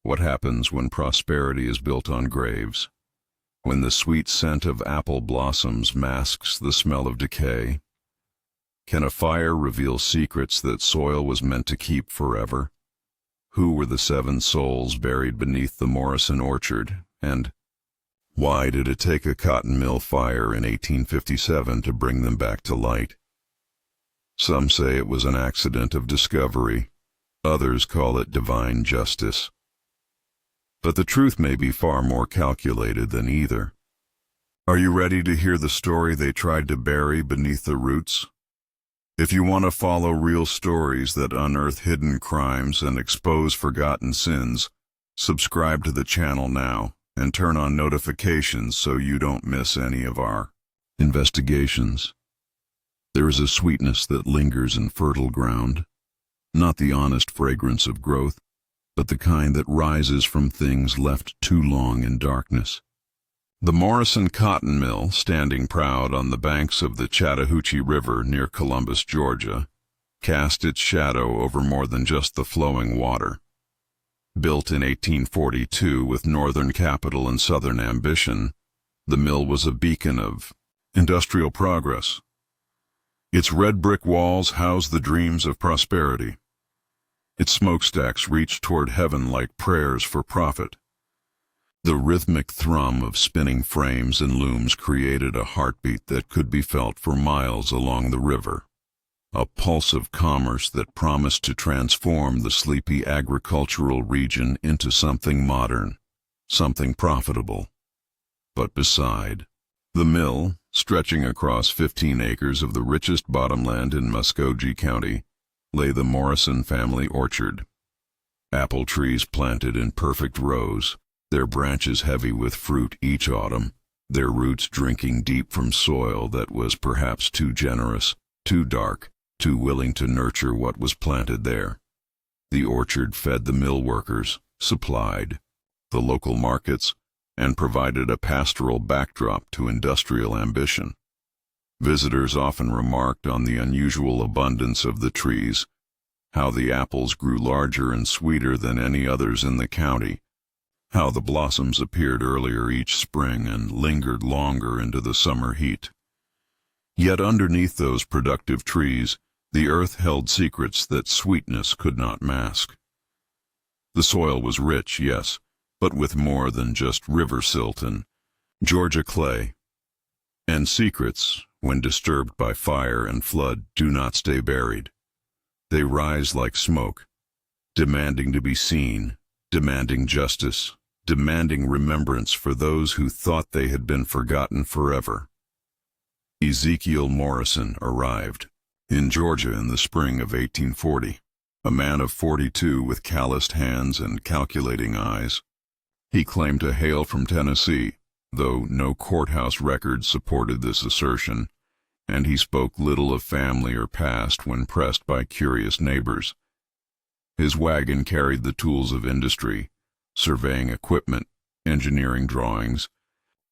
What happens when prosperity is built on graves? When the sweet scent of apple blossoms masks the smell of decay? Can a fire reveal secrets that soil was meant to keep forever? Who were the 7 souls buried beneath the Morrison orchard, and why did it take a cotton mill fire in 1857 to bring them back to light? Some say it was an accident of discovery. Others call it divine justice. But the truth may be far more calculated than either. Are you ready to hear the story they tried to bury beneath the roots? If you want to follow real stories that unearth hidden crimes and expose forgotten sins, subscribe to the channel now and turn on notifications so you don't miss any of our investigations. There is a sweetness that lingers in fertile ground, not the honest fragrance of growth, but the kind that rises from things left too long in darkness. The Morrison Cotton Mill, standing proud on the banks of the Chattahoochee River near Columbus, Georgia, cast its shadow over more than just the flowing water. Built in 1842 with northern capital and southern ambition, the mill was a beacon of industrial progress. Its red brick walls housed the dreams of prosperity. Its smokestacks reached toward heaven like prayers for profit. The rhythmic thrum of spinning frames and looms created a heartbeat that could be felt for miles along the river, a pulse of commerce that promised to transform the sleepy agricultural region into something modern, something profitable. But beside the mill, stretching across 15 acres of the richest bottomland in Muscogee County, lay the Morrison family orchard. Apple trees planted in perfect rows, their branches heavy with fruit each autumn, their roots drinking deep from soil that was perhaps too generous, too dark, too willing to nurture what was planted there. The orchard fed the mill workers, supplied the local markets, and provided a pastoral backdrop to industrial ambition. Visitors often remarked on the unusual abundance of the trees, how the apples grew larger and sweeter than any others in the county, how the blossoms appeared earlier each spring and lingered longer into the summer heat. Yet underneath those productive trees, the earth held secrets that sweetness could not mask. The soil was rich, yes, but with more than just river silt and Georgia clay. And secrets, when disturbed by fire and flood, do not stay buried. They rise like smoke, demanding to be seen, demanding justice, demanding remembrance for those who thought they had been forgotten forever. Ezekiel Morrison arrived in Georgia in the spring of 1840, a man of 42 with calloused hands and calculating eyes. He claimed to hail from Tennessee, though no courthouse record supported this assertion, and he spoke little of family or past when pressed by curious neighbors. His wagon carried the tools of industry, surveying equipment, engineering drawings,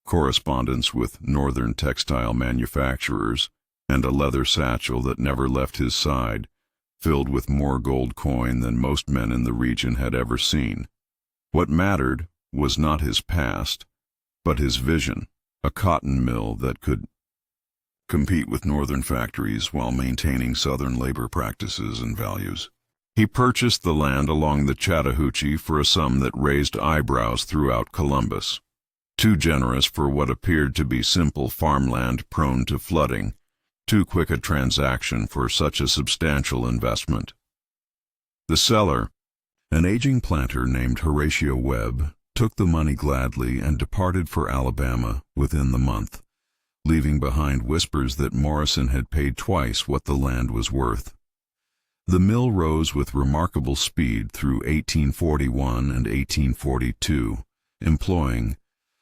correspondence with northern textile manufacturers, and a leather satchel that never left his side, filled with more gold coin than most men in the region had ever seen. What mattered was not his past, but his vision, a cotton mill that could compete with northern factories while maintaining southern labor practices and values. He purchased the land along the Chattahoochee for a sum that raised eyebrows throughout Columbus. Too generous for what appeared to be simple farmland prone to flooding, too quick a transaction for such a substantial investment. The seller, an aging planter named Horatio Webb, took the money gladly and departed for Alabama within the month, leaving behind whispers that Morrison had paid twice what the land was worth. The mill rose with remarkable speed through 1841 and 1842, employing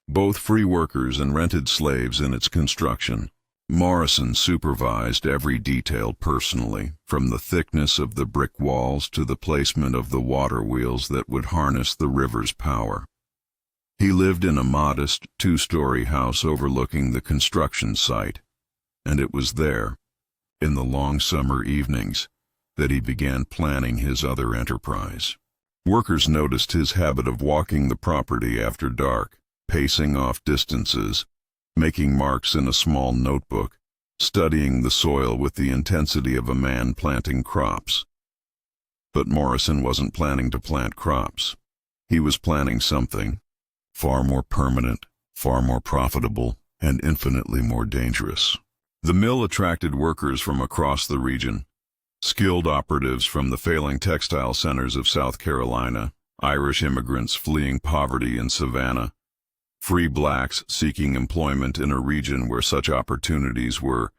both free workers and rented slaves in its construction. Morrison supervised every detail personally, from the thickness of the brick walls to the placement of the water wheels that would harness the river's power. He lived in a modest, 2-story house overlooking the construction site, and it was there, in the long summer evenings, that he began planning his other enterprise. Workers noticed his habit of walking the property after dark, pacing off distances, making marks in a small notebook, studying the soil with the intensity of a man planting crops. But Morrison wasn't planning to plant crops. He was planning something far more permanent, far more profitable, and infinitely more dangerous. The mill attracted workers from across the region, skilled operatives from the failing textile centers of South Carolina, Irish immigrants fleeing poverty in Savannah, free blacks seeking employment in a region where such opportunities were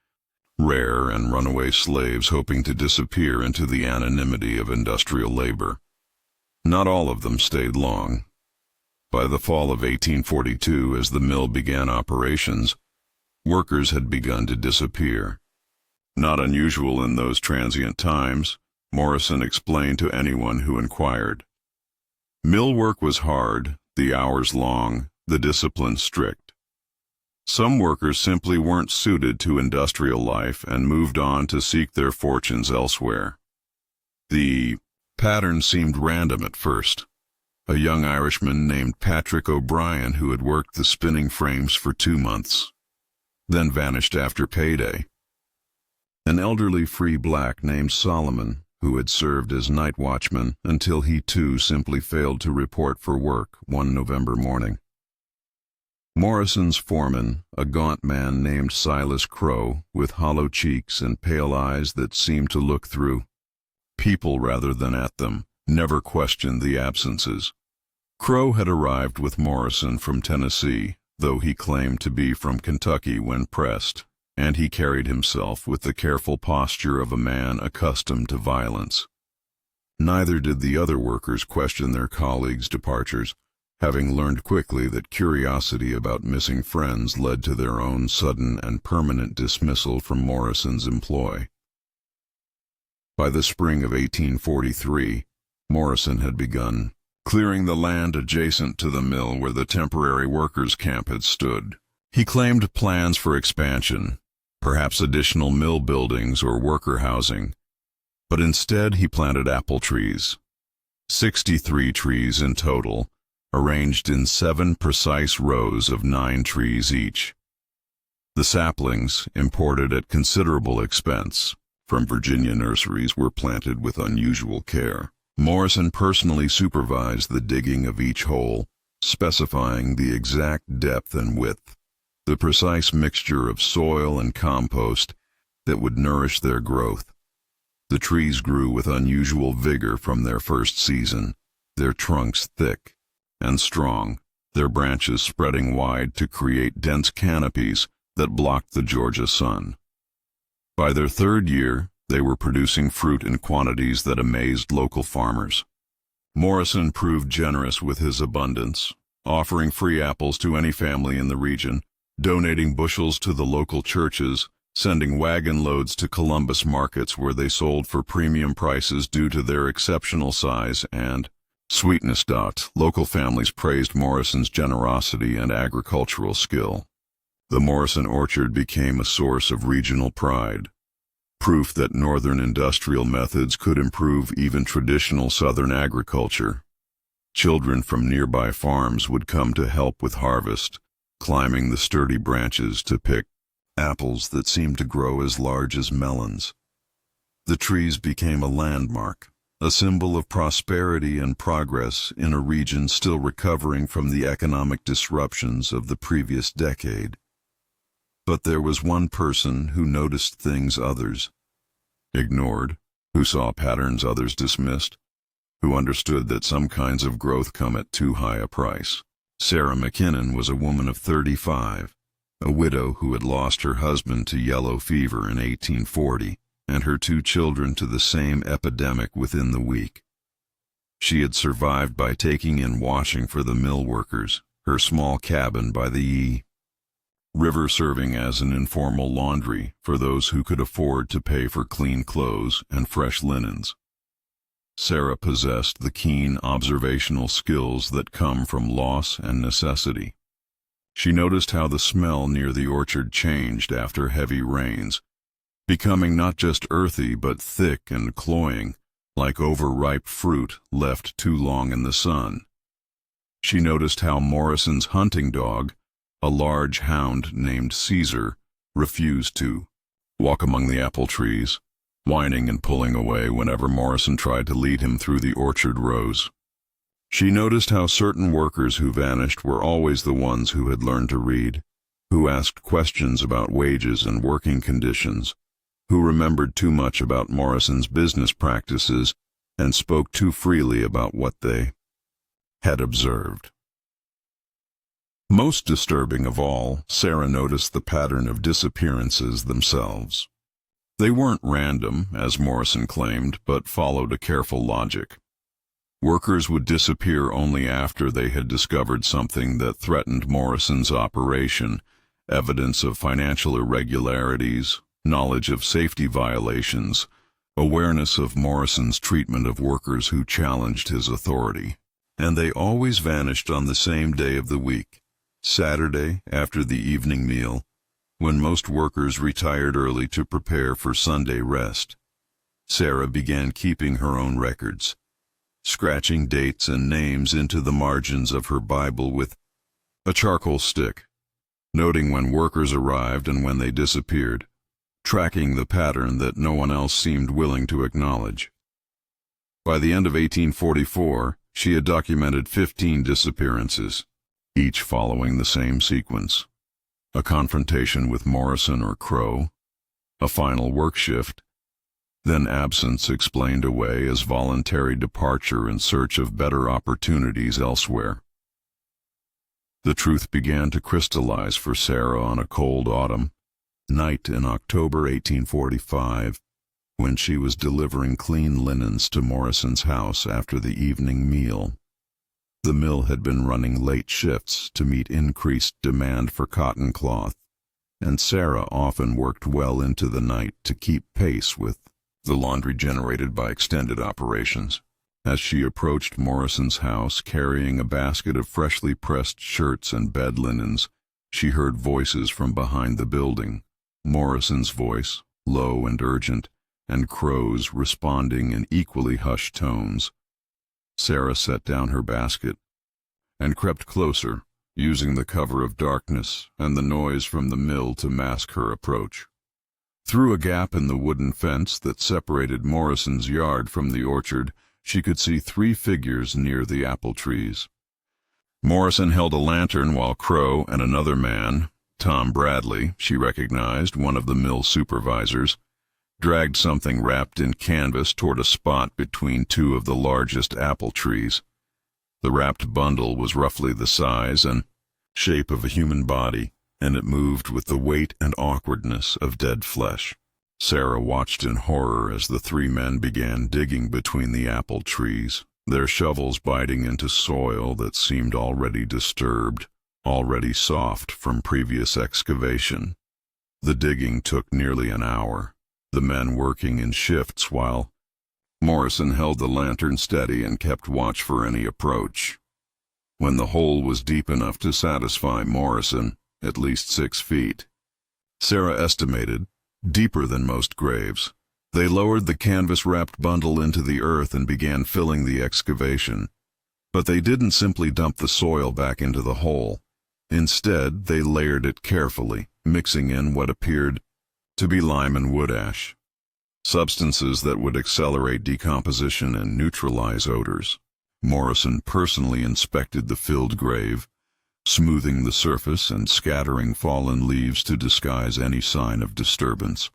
rare, and runaway slaves hoping to disappear into the anonymity of industrial labor. Not all of them stayed long. By the fall of 1842, as the mill began operations, workers had begun to disappear. Not unusual in those transient times, Morrison explained to anyone who inquired. Mill work was hard, the hours long, the discipline strict. Some workers simply weren't suited to industrial life and moved on to seek their fortunes elsewhere. The pattern seemed random at first. A young Irishman named Patrick O'Brien, who had worked the spinning frames for 2 months, then vanished after payday. An elderly free black named Solomon, who had served as night watchman until he too simply failed to report for work one November morning. Morrison's foreman, a gaunt man named Silas Crow, with hollow cheeks and pale eyes that seemed to look through people rather than at them, never questioned the absences. Crow had arrived with Morrison from Tennessee, though he claimed to be from Kentucky when pressed, and he carried himself with the careful posture of a man accustomed to violence. Neither did the other workers question their colleagues' departures, having learned quickly that curiosity about missing friends led to their own sudden and permanent dismissal from Morrison's employ. By the spring of 1843, Morrison had begun clearing the land adjacent to the mill where the temporary workers' camp had stood. He claimed plans for expansion, perhaps additional mill buildings or worker housing, but instead he planted apple trees. 63 trees in total, arranged in 7 precise rows of 9 trees each. The saplings, imported at considerable expense from Virginia nurseries, were planted with unusual care. Morrison personally supervised the digging of each hole, specifying the exact depth and width, the precise mixture of soil and compost that would nourish their growth. The trees grew with unusual vigor from their first season, their trunks thick and strong, their branches spreading wide to create dense canopies that blocked the Georgia sun. By their 3rd year, they were producing fruit in quantities that amazed local farmers. Morrison proved generous with his abundance, offering free apples to any family in the region, donating bushels to the local churches, sending wagon loads to Columbus markets where they sold for premium prices due to their exceptional size and sweetness. Local families praised Morrison's generosity and agricultural skill. The Morrison orchard became a source of regional pride, proof that northern industrial methods could improve even traditional southern agriculture. Children from nearby farms would come to help with harvest, climbing the sturdy branches to pick apples that seemed to grow as large as melons. The trees became a landmark, a symbol of prosperity and progress in a region still recovering from the economic disruptions of the previous decade. But there was one person who noticed things others ignored, who saw patterns others dismissed, who understood that some kinds of growth come at too high a price. Sarah McKinnon was a woman of 35, a widow who had lost her husband to yellow fever in 1840, and her 2 children to the same epidemic within the week. She had survived by taking in washing for the mill workers, her small cabin by the river serving as an informal laundry for those who could afford to pay for clean clothes and fresh linens. Sarah possessed the keen observational skills that come from loss and necessity. She noticed how the smell near the orchard changed after heavy rains, becoming not just earthy but thick and cloying, like overripe fruit left too long in the sun. She noticed how Morrison's hunting dog, a large hound named Caesar, refused to walk among the apple trees, whining and pulling away whenever Morrison tried to lead him through the orchard rows. She noticed how certain workers who vanished were always the ones who had learned to read, who asked questions about wages and working conditions, who remembered too much about Morrison's business practices and spoke too freely about what they had observed. Most disturbing of all, Sarah noticed the pattern of disappearances themselves. They weren't random, as Morrison claimed, but followed a careful logic. Workers would disappear only after they had discovered something that threatened Morrison's operation, evidence of financial irregularities, knowledge of safety violations, awareness of Morrison's treatment of workers who challenged his authority. And they always vanished on the same day of the week, Saturday after the evening meal, when most workers retired early to prepare for Sunday rest. Sarah began keeping her own records, scratching dates and names into the margins of her Bible with a charcoal stick, noting when workers arrived and when they disappeared, tracking the pattern that no one else seemed willing to acknowledge. By the end of 1844, she had documented 15 disappearances, each following the same sequence: a confrontation with Morrison or Crow, a final work shift, then absence explained away as voluntary departure in search of better opportunities elsewhere. The truth began to crystallize for Sarah on a cold autumn night in October 1845, when she was delivering clean linens to Morrison's house after the evening meal. The mill had been running late shifts to meet increased demand for cotton cloth, and Sarah often worked well into the night to keep pace with the laundry generated by extended operations. As she approached Morrison's house carrying a basket of freshly pressed shirts and bed linens, she heard voices from behind the building. Morrison's voice, low and urgent, and Crow's responding in equally hushed tones. Sarah set down her basket and crept closer, using the cover of darkness and the noise from the mill to mask her approach. Through a gap in the wooden fence that separated Morrison's yard from the orchard, she could see 3 figures near the apple trees. Morrison held a lantern while Crow and another man, Tom Bradley, she recognized, one of the mill supervisors, dragged something wrapped in canvas toward a spot between 2 of the largest apple trees. The wrapped bundle was roughly the size and shape of a human body, and it moved with the weight and awkwardness of dead flesh. Sarah watched in horror as the 3 men began digging between the apple trees, their shovels biting into soil that seemed already disturbed, already soft from previous excavation. The digging took nearly an hour, the men working in shifts while Morrison held the lantern steady and kept watch for any approach. When the hole was deep enough to satisfy Morrison, at least 6 feet, Sarah estimated, deeper than most graves, they lowered the canvas-wrapped bundle into the earth and began filling the excavation. But they didn't simply dump the soil back into the hole. Instead, they layered it carefully, mixing in what appeared to be lime and wood ash, substances that would accelerate decomposition and neutralize odors. Morrison personally inspected the filled grave, smoothing the surface and scattering fallen leaves to disguise any sign of disturbance.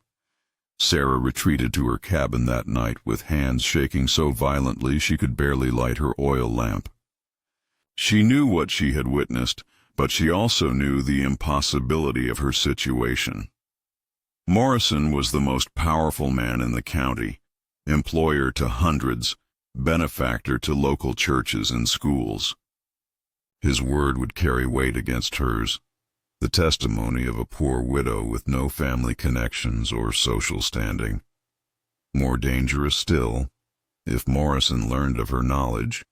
Sarah retreated to her cabin that night with hands shaking so violently she could barely light her oil lamp. She knew what she had witnessed, but she also knew the impossibility of her situation. Morrison was the most powerful man in the county, employer to hundreds, benefactor to local churches and schools. His word would carry weight against hers, the testimony of a poor widow with no family connections or social standing. More dangerous still, if Morrison learned of her knowledge,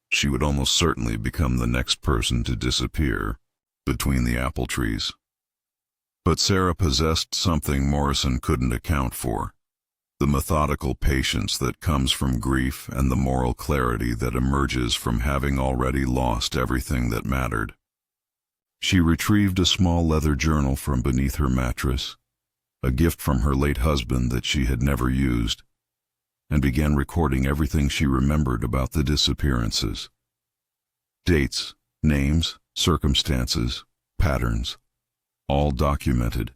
she would almost certainly become the next person to disappear between the apple trees. But Sarah possessed something Morrison couldn't account for: the methodical patience that comes from grief and the moral clarity that emerges from having already lost everything that mattered. She retrieved a small leather journal from beneath her mattress, a gift from her late husband that she had never used, and began recording everything she remembered about the disappearances. Dates, names, circumstances, patterns, all documented.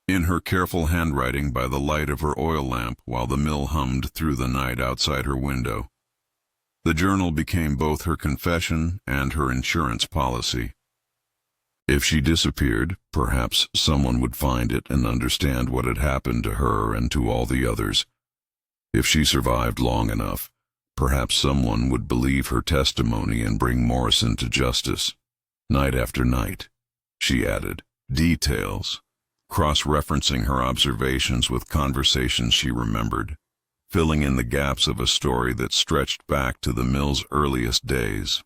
In her careful handwriting by the light of her oil lamp while the mill hummed through the night outside her window. The journal became both her confession and her insurance policy. If she disappeared, perhaps someone would find it and understand what had happened to her and to all the others. If she survived long enough, perhaps someone would believe her testimony and bring Morrison to justice. Night after night, she added details, cross-referencing her observations with conversations she remembered, filling in the gaps of a story that stretched back to the mill's earliest days.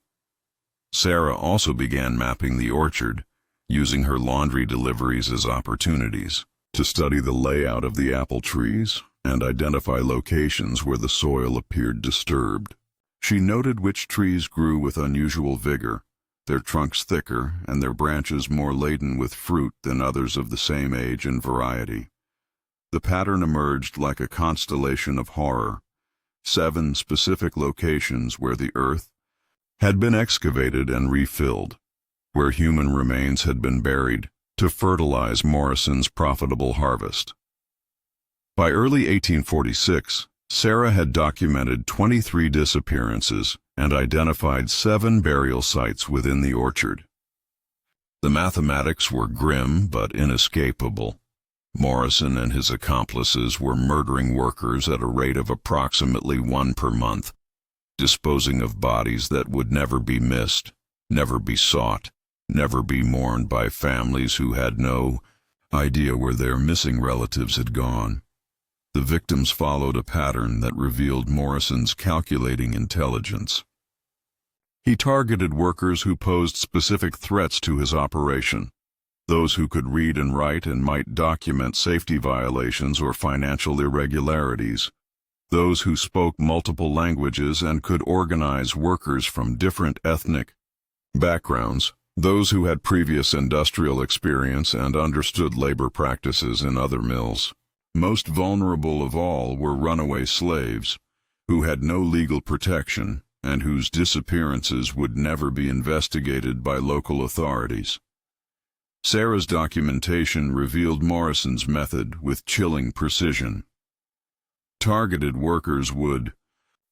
Sarah also began mapping the orchard, using her laundry deliveries as opportunities to study the layout of the apple trees and identify locations where the soil appeared disturbed. She noted which trees grew with unusual vigor, their trunks thicker and their branches more laden with fruit than others of the same age and variety. The pattern emerged like a constellation of horror, 7 specific locations where the earth had been excavated and refilled, where human remains had been buried to fertilize Morrison's profitable harvest. By early 1846, Sarah had documented 23 disappearances and identified 7 burial sites within the orchard. The mathematics were grim but inescapable. Morrison and his accomplices were murdering workers at a rate of approximately 1 per month, disposing of bodies that would never be missed, never be sought, never be mourned by families who had no idea where their missing relatives had gone. The victims followed a pattern that revealed Morrison's calculating intelligence. He targeted workers who posed specific threats to his operation, those who could read and write and might document safety violations or financial irregularities, those who spoke multiple languages and could organize workers from different ethnic backgrounds, those who had previous industrial experience and understood labor practices in other mills. Most vulnerable of all were runaway slaves, who had no legal protection and whose disappearances would never be investigated by local authorities. Sarah's documentation revealed Morrison's method with chilling precision. Targeted workers would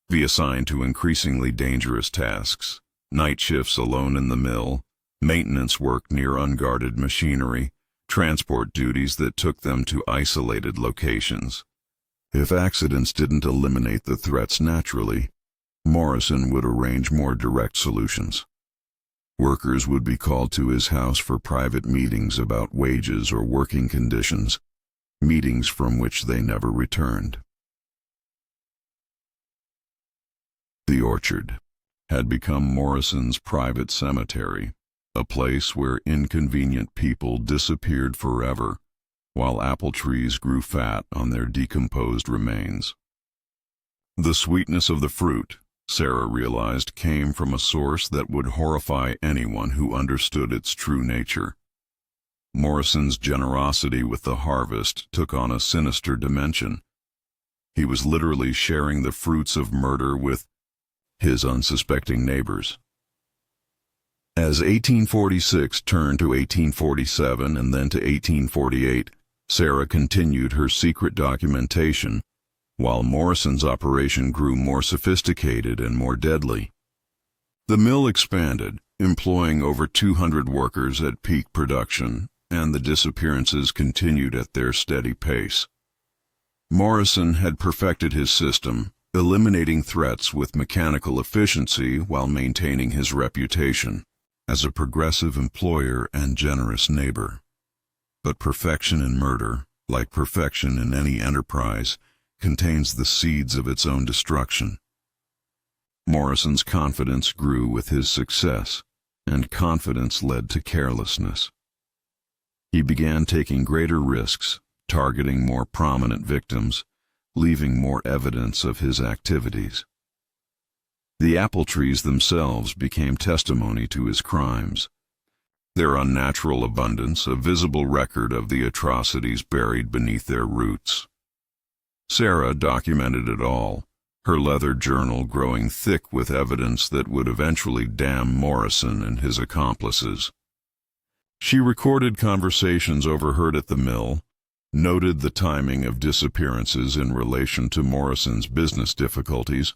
be assigned to increasingly dangerous tasks, night shifts alone in the mill, maintenance work near unguarded machinery, transport duties that took them to isolated locations. If accidents didn't eliminate the threats naturally, Morrison would arrange more direct solutions. Workers would be called to his house for private meetings about wages or working conditions, meetings from which they never returned. The orchard had become Morrison's private cemetery, a place where inconvenient people disappeared forever, while apple trees grew fat on their decomposed remains. The sweetness of the fruit, Sarah realized, came from a source that would horrify anyone who understood its true nature. Morrison's generosity with the harvest took on a sinister dimension. He was literally sharing the fruits of murder with his unsuspecting neighbors. As 1846 turned to 1847 and then to 1848, Sarah continued her secret documentation, while Morrison's operation grew more sophisticated and more deadly. The mill expanded, employing over 200 workers at peak production, and the disappearances continued at their steady pace. Morrison had perfected his system, eliminating threats with mechanical efficiency while maintaining his reputation as a progressive employer and generous neighbor. But perfection in murder, like perfection in any enterprise, contains the seeds of its own destruction. Morrison's confidence grew with his success, and confidence led to carelessness. He began taking greater risks, targeting more prominent victims, leaving more evidence of his activities. The apple trees themselves became testimony to his crimes, their unnatural abundance a visible record of the atrocities buried beneath their roots. Sarah documented it all, her leather journal growing thick with evidence that would eventually damn Morrison and his accomplices. She recorded conversations overheard at the mill, noted the timing of disappearances in relation to Morrison's business difficulties,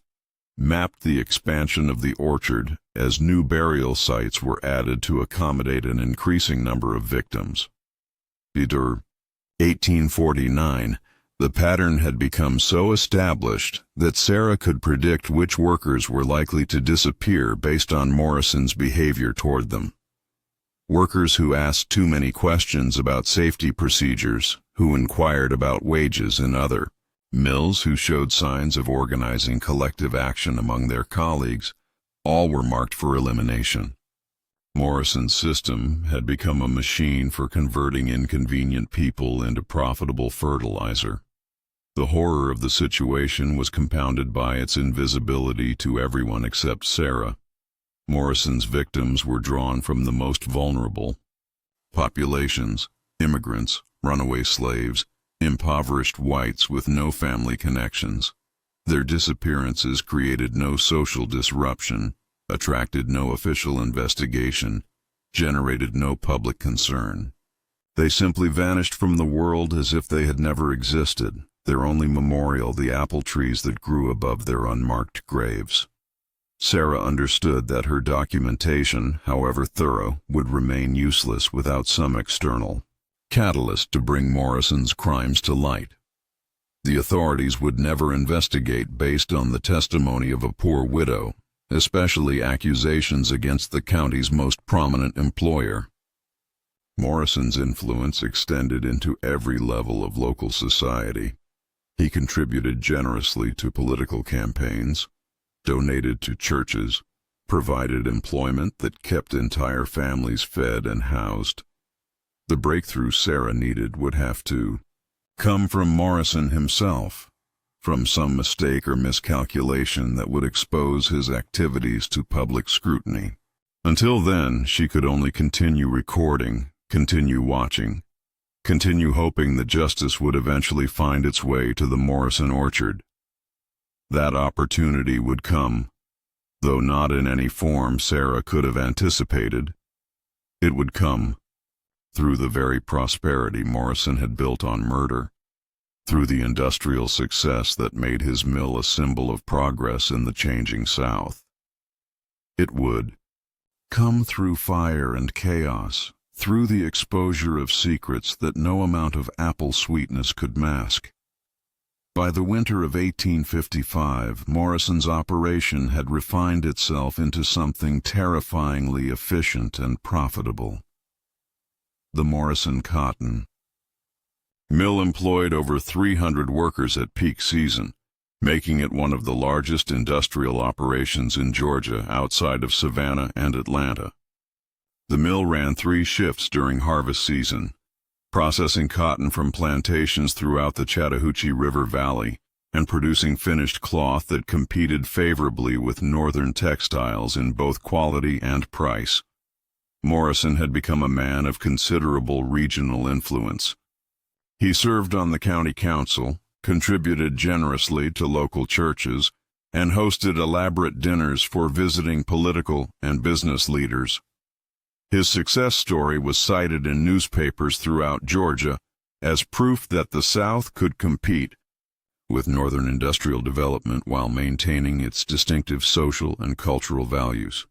mapped the expansion of the orchard as new burial sites were added to accommodate an increasing number of victims. By 1849, the pattern had become so established that Sarah could predict which workers were likely to disappear based on Morrison's behavior toward them. Workers who asked too many questions about safety procedures, who inquired about wages and other. Mills who showed signs of organizing collective action among their colleagues, all were marked for elimination. Morrison's system had become a machine for converting inconvenient people into profitable fertilizer. The horror of the situation was compounded by its invisibility to everyone except Sarah. Morrison's victims were drawn from the most vulnerable populations, immigrants, runaway slaves, impoverished whites with no family connections. Their disappearances created no social disruption, attracted no official investigation, generated no public concern. They simply vanished from the world as if they had never existed, their only memorial the apple trees that grew above their unmarked graves. Sarah understood that her documentation, however thorough, would remain useless without some external catalyst to bring Morrison's crimes to light. The authorities would never investigate based on the testimony of a poor widow, especially accusations against the county's most prominent employer. Morrison's influence extended into every level of local society. He contributed generously to political campaigns, donated to churches, provided employment that kept entire families fed and housed. The breakthrough Sarah needed would have to come from Morrison himself, from some mistake or miscalculation that would expose his activities to public scrutiny. Until then, she could only continue recording, continue watching, continue hoping that justice would eventually find its way to the Morrison orchard. That opportunity would come, though not in any form Sarah could have anticipated. It would come through the very prosperity Morrison had built on murder, through the industrial success that made his mill a symbol of progress in the changing South. It would come through fire and chaos, through the exposure of secrets that no amount of apple sweetness could mask. By the winter of 1855, Morrison's operation had refined itself into something terrifyingly efficient and profitable. The Morrison Cotton Mill employed over 300 workers at peak season, making it one of the largest industrial operations in Georgia outside of Savannah and Atlanta. The mill ran 3 shifts during harvest season, processing cotton from plantations throughout the Chattahoochee River Valley and producing finished cloth that competed favorably with northern textiles in both quality and price. Morrison had become a man of considerable regional influence. He served on the county council, contributed generously to local churches, and hosted elaborate dinners for visiting political and business leaders. His success story was cited in newspapers throughout Georgia as proof that the South could compete with northern industrial development while maintaining its distinctive social and cultural values.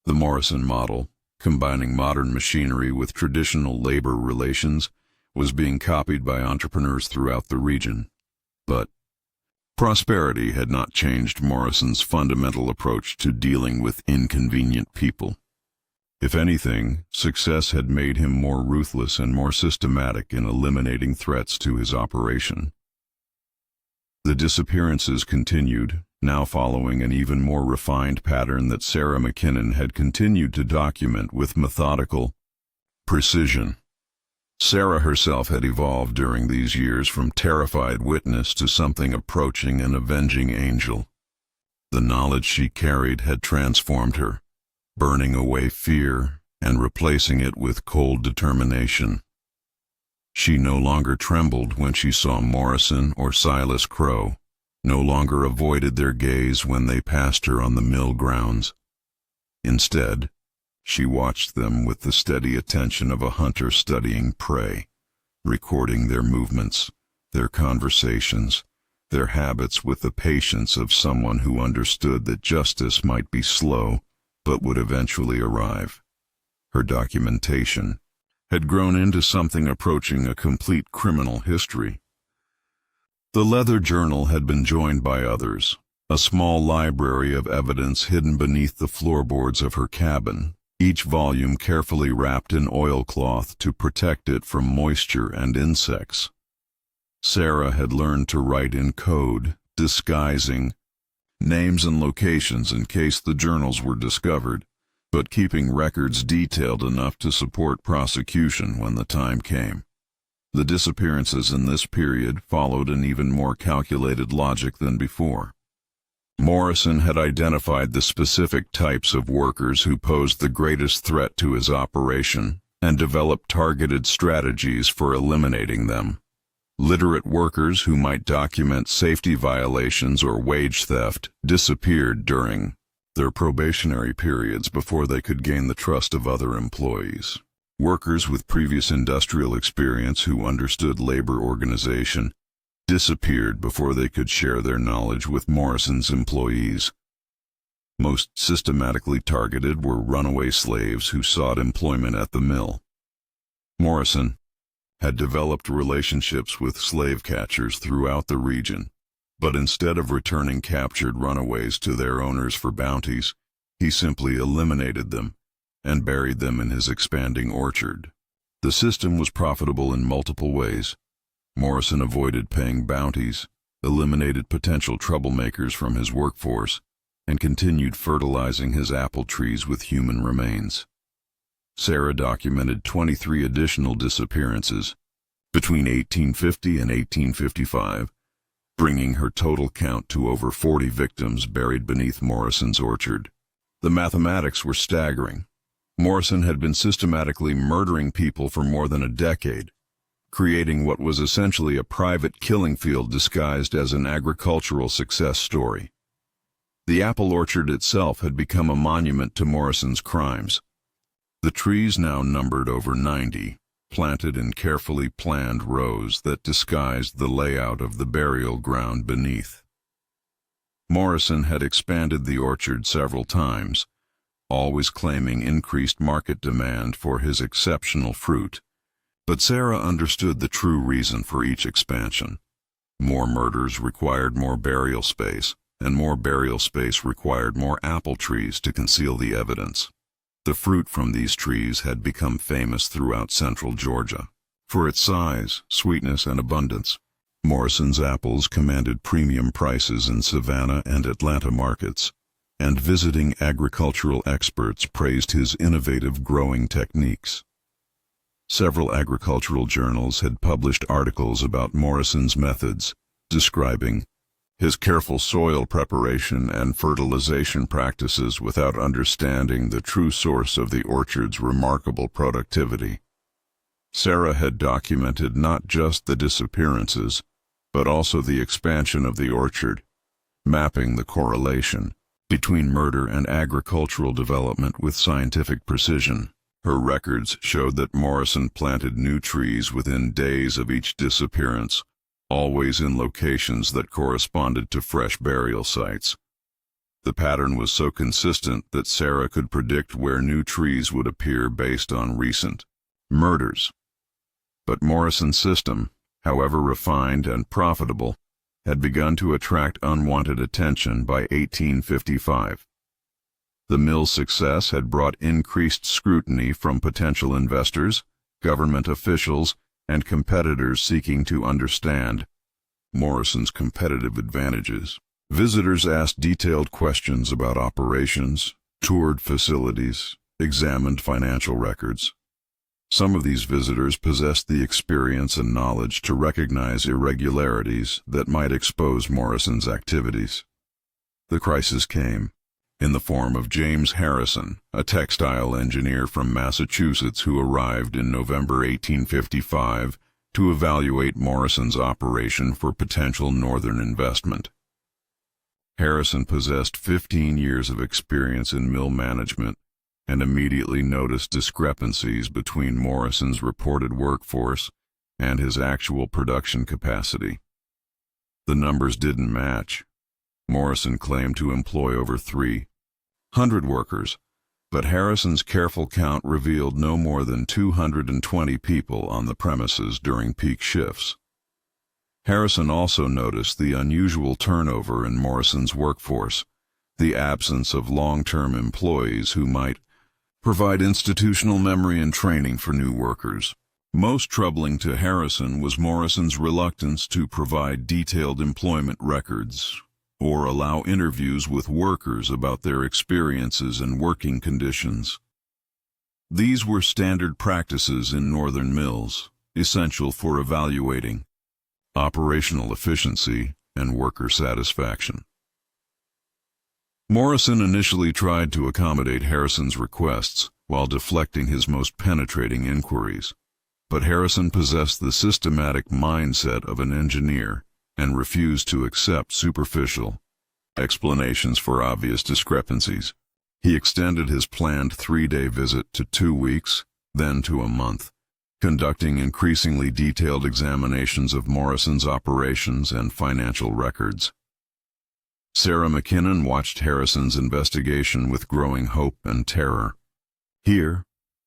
The Morrison model, combining modern machinery with traditional labor relations, was being copied by entrepreneurs throughout the region. But prosperity had not changed Morrison's fundamental approach to dealing with inconvenient people. If anything, success had made him more ruthless and more systematic in eliminating threats to his operation. The disappearances continued, now following an even more refined pattern that Sarah McKinnon had continued to document with methodical precision. Sarah herself had evolved during these years from terrified witness to something approaching an avenging angel. The knowledge she carried had transformed her, burning away fear and replacing it with cold determination. She no longer trembled when she saw Morrison or Silas Crow, no longer avoided their gaze when they passed her on the mill grounds. Instead, she watched them with the steady attention of a hunter studying prey, recording their movements, their conversations, their habits with the patience of someone who understood that justice might be slow but would eventually arrive. Her documentation had grown into something approaching a complete criminal history. The leather journal had been joined by others, a small library of evidence hidden beneath the floorboards of her cabin, each volume carefully wrapped in oilcloth to protect it from moisture and insects. Sarah had learned to write in code, disguising names and locations in case the journals were discovered, but keeping records detailed enough to support prosecution when the time came. The disappearances in this period followed an even more calculated logic than before. Morrison had identified the specific types of workers who posed the greatest threat to his operation and developed targeted strategies for eliminating them. Literate workers who might document safety violations or wage theft disappeared during their probationary periods before they could gain the trust of other employees. Workers with previous industrial experience who understood labor organization disappeared before they could share their knowledge with Morrison's employees. Most systematically targeted were runaway slaves who sought employment at the mill. Morrison had developed relationships with slave catchers throughout the region, but instead of returning captured runaways to their owners for bounties, he simply eliminated them and buried them in his expanding orchard. The system was profitable in multiple ways. Morrison avoided paying bounties, eliminated potential troublemakers from his workforce, and continued fertilizing his apple trees with human remains. Sarah documented 23 additional disappearances between 1850 and 1855, bringing her total count to over 40 victims buried beneath Morrison's orchard. The mathematics were staggering. Morrison had been systematically murdering people for more than a decade, creating what was essentially a private killing field disguised as an agricultural success story. The apple orchard itself had become a monument to Morrison's crimes. The trees now numbered over 90, planted in carefully planned rows that disguised the layout of the burial ground beneath. Morrison had expanded the orchard several times, always claiming increased market demand for his exceptional fruit. But Sarah understood the true reason for each expansion. More murders required more burial space, and more burial space required more apple trees to conceal the evidence. The fruit from these trees had become famous throughout central Georgia for its size, sweetness, and abundance. Morrison's apples commanded premium prices in Savannah and Atlanta markets, and visiting agricultural experts praised his innovative growing techniques. Several agricultural journals had published articles about Morrison's methods, describing his careful soil preparation and fertilization practices without understanding the true source of the orchard's remarkable productivity. Sarah had documented not just the disappearances, but also the expansion of the orchard, mapping the correlation between murder and agricultural development with scientific precision. Her records showed that Morrison planted new trees within days of each disappearance, always in locations that corresponded to fresh burial sites. The pattern was so consistent that Sarah could predict where new trees would appear based on recent murders. But Morrison's system, however refined and profitable, had begun to attract unwanted attention by 1855. The mill's success had brought increased scrutiny from potential investors, government officials, and competitors seeking to understand Morrison's competitive advantages. Visitors asked detailed questions about operations, toured facilities, examined financial records. Some of these visitors possessed the experience and knowledge to recognize irregularities that might expose Morrison's activities. The crisis came in the form of James Harrison, a textile engineer from Massachusetts who arrived in November 1855 to evaluate Morrison's operation for potential northern investment. Harrison possessed 15 years of experience in mill management and immediately noticed discrepancies between Morrison's reported workforce and his actual production capacity. The numbers didn't match. Morrison claimed to employ over 300 workers, but Harrison's careful count revealed no more than 220 people on the premises during peak shifts. Harrison also noticed the unusual turnover in Morrison's workforce, the absence of long-term employees who might provide institutional memory and training for new workers. Most troubling to Harrison was Morrison's reluctance to provide detailed employment records or allow interviews with workers about their experiences and working conditions. These were standard practices in northern mills, essential for evaluating operational efficiency and worker satisfaction. Morrison initially tried to accommodate Harrison's requests while deflecting his most penetrating inquiries, but Harrison possessed the systematic mindset of an engineer and refused to accept superficial explanations for obvious discrepancies. He extended his planned 3-day visit to 2 weeks, then to a month, conducting increasingly detailed examinations of Morrison's operations and financial records. Sarah McKinnon watched Harrison's investigation with growing hope and terror. Here,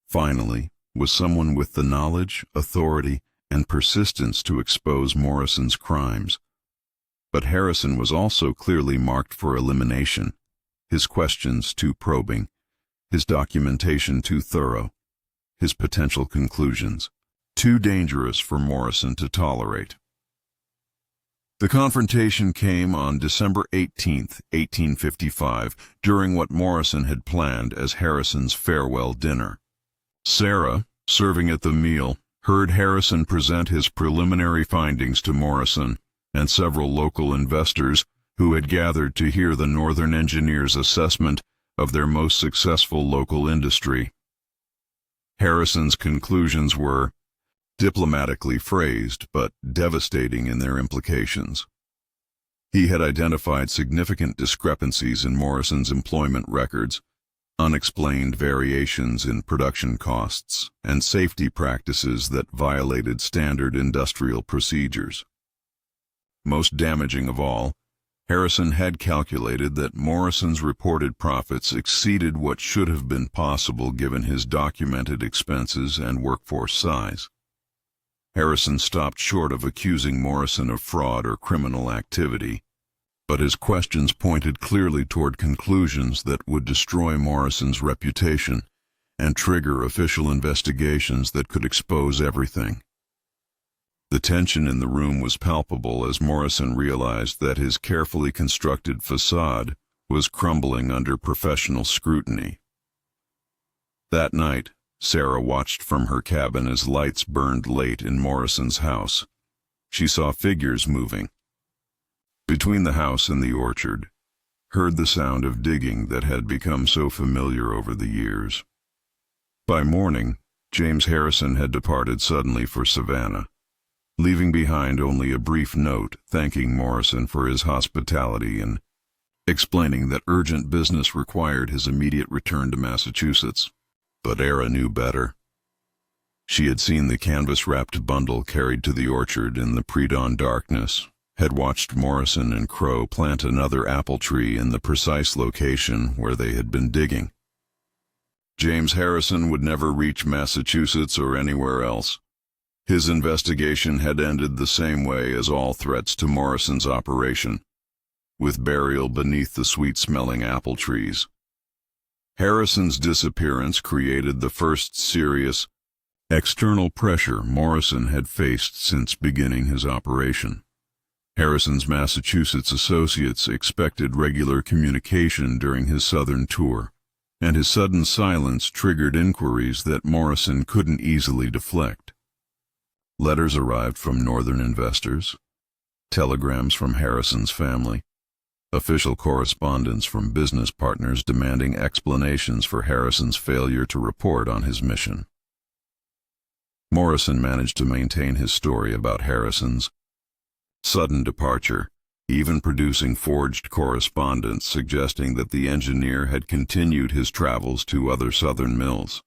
finally, was someone with the knowledge, authority, and persistence to expose Morrison's crimes. But Harrison was also clearly marked for elimination, his questions too probing, his documentation too thorough, his potential conclusions too dangerous for Morrison to tolerate. The confrontation came on December 18, 1855, during what Morrison had planned as Harrison's farewell dinner. Sarah, serving at the meal, heard Harrison present his preliminary findings to Morrison and several local investors who had gathered to hear the Northern engineers' assessment of their most successful local industry. Harrison's conclusions were diplomatically phrased but devastating in their implications. He had identified significant discrepancies in Morrison's employment records, unexplained variations in production costs, and safety practices that violated standard industrial procedures. Most damaging of all, Harrison had calculated that Morrison's reported profits exceeded what should have been possible given his documented expenses and workforce size. Harrison stopped short of accusing Morrison of fraud or criminal activity, but his questions pointed clearly toward conclusions that would destroy Morrison's reputation and trigger official investigations that could expose everything. The tension in the room was palpable as Morrison realized that his carefully constructed facade was crumbling under professional scrutiny. That night, Sarah watched from her cabin as lights burned late in Morrison's house. She saw figures moving between the house and the orchard, heard the sound of digging that had become so familiar over the years. By morning, James Harrison had departed suddenly for Savannah, leaving behind only a brief note thanking Morrison for his hospitality and explaining that urgent business required his immediate return to Massachusetts. But Era knew better. She had seen the canvas-wrapped bundle carried to the orchard in the pre-dawn darkness, had watched Morrison and Crow plant another apple tree in the precise location where they had been digging. James Harrison would never reach Massachusetts or anywhere else. His investigation had ended the same way as all threats to Morrison's operation, with burial beneath the sweet-smelling apple trees. Harrison's disappearance created the first serious external pressure Morrison had faced since beginning his operation. Harrison's Massachusetts associates expected regular communication during his southern tour, and his sudden silence triggered inquiries that Morrison couldn't easily deflect. Letters arrived from northern investors, telegrams from Harrison's family, official correspondence from business partners demanding explanations for Harrison's failure to report on his mission. Morrison managed to maintain his story about Harrison's sudden departure, even producing forged correspondence suggesting that the engineer had continued his travels to other southern mills.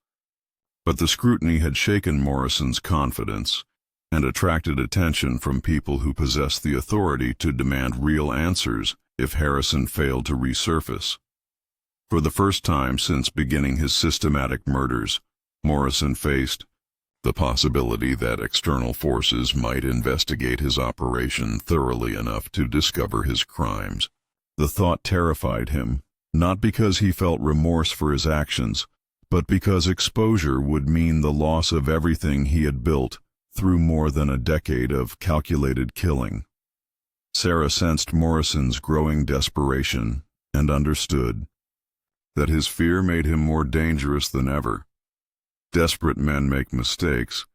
But the scrutiny had shaken Morrison's confidence and attracted attention from people who possessed the authority to demand real answers if Harrison failed to resurface. For the first time since beginning his systematic murders, Morrison faced the possibility that external forces might investigate his operation thoroughly enough to discover his crimes. The thought terrified him, not because he felt remorse for his actions, but because exposure would mean the loss of everything he had built through more than a decade of calculated killing. Sarah sensed Morrison's growing desperation and understood that his fear made him more dangerous than ever. Desperate men make mistakes,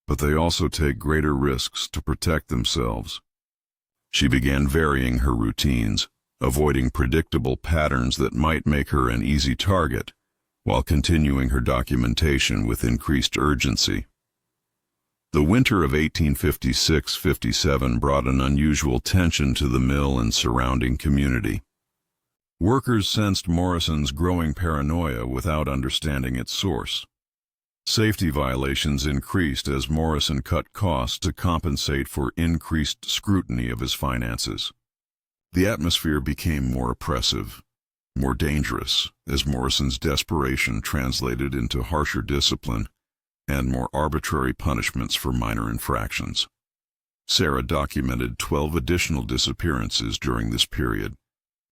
but they also take greater risks to protect themselves. She began varying her routines, avoiding predictable patterns that might make her an easy target, while continuing her documentation with increased urgency. The winter of 1856-57 brought an unusual tension to the mill and surrounding community. Workers sensed Morrison's growing paranoia without understanding its source. Safety violations increased as Morrison cut costs to compensate for increased scrutiny of his finances. The atmosphere became more oppressive, more dangerous, as Morrison's desperation translated into harsher discipline and more arbitrary punishments for minor infractions. Sarah documented 12 additional disappearances during this period,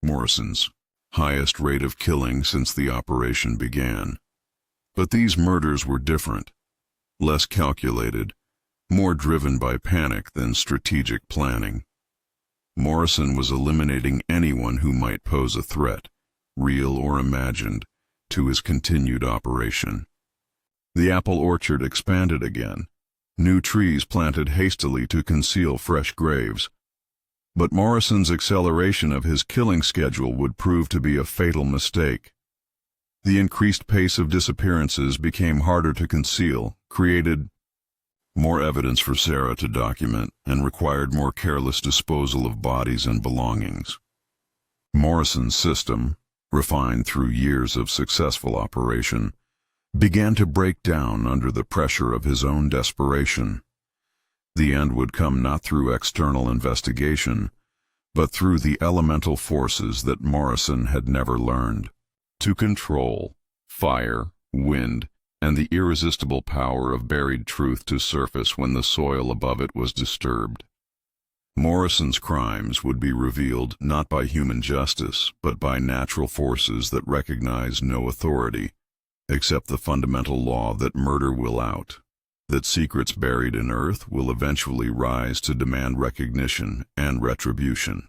Morrison's highest rate of killing since the operation began. But these murders were different, less calculated, more driven by panic than strategic planning. Morrison was eliminating anyone who might pose a threat, real or imagined, to his continued operation. The apple orchard expanded again, new trees planted hastily to conceal fresh graves. But Morrison's acceleration of his killing schedule would prove to be a fatal mistake. The increased pace of disappearances became harder to conceal, created more evidence for Sarah to document, and required more careless disposal of bodies and belongings. Morrison's system, refined through years of successful operation, began to break down under the pressure of his own desperation. The end would come not through external investigation, but through the elemental forces that Morrison had never learned to control: fire, wind, and the irresistible power of buried truth to surface when the soil above it was disturbed. Morrison's crimes would be revealed not by human justice, but by natural forces that recognize no authority, except the fundamental law that murder will out, that secrets buried in earth will eventually rise to demand recognition and retribution.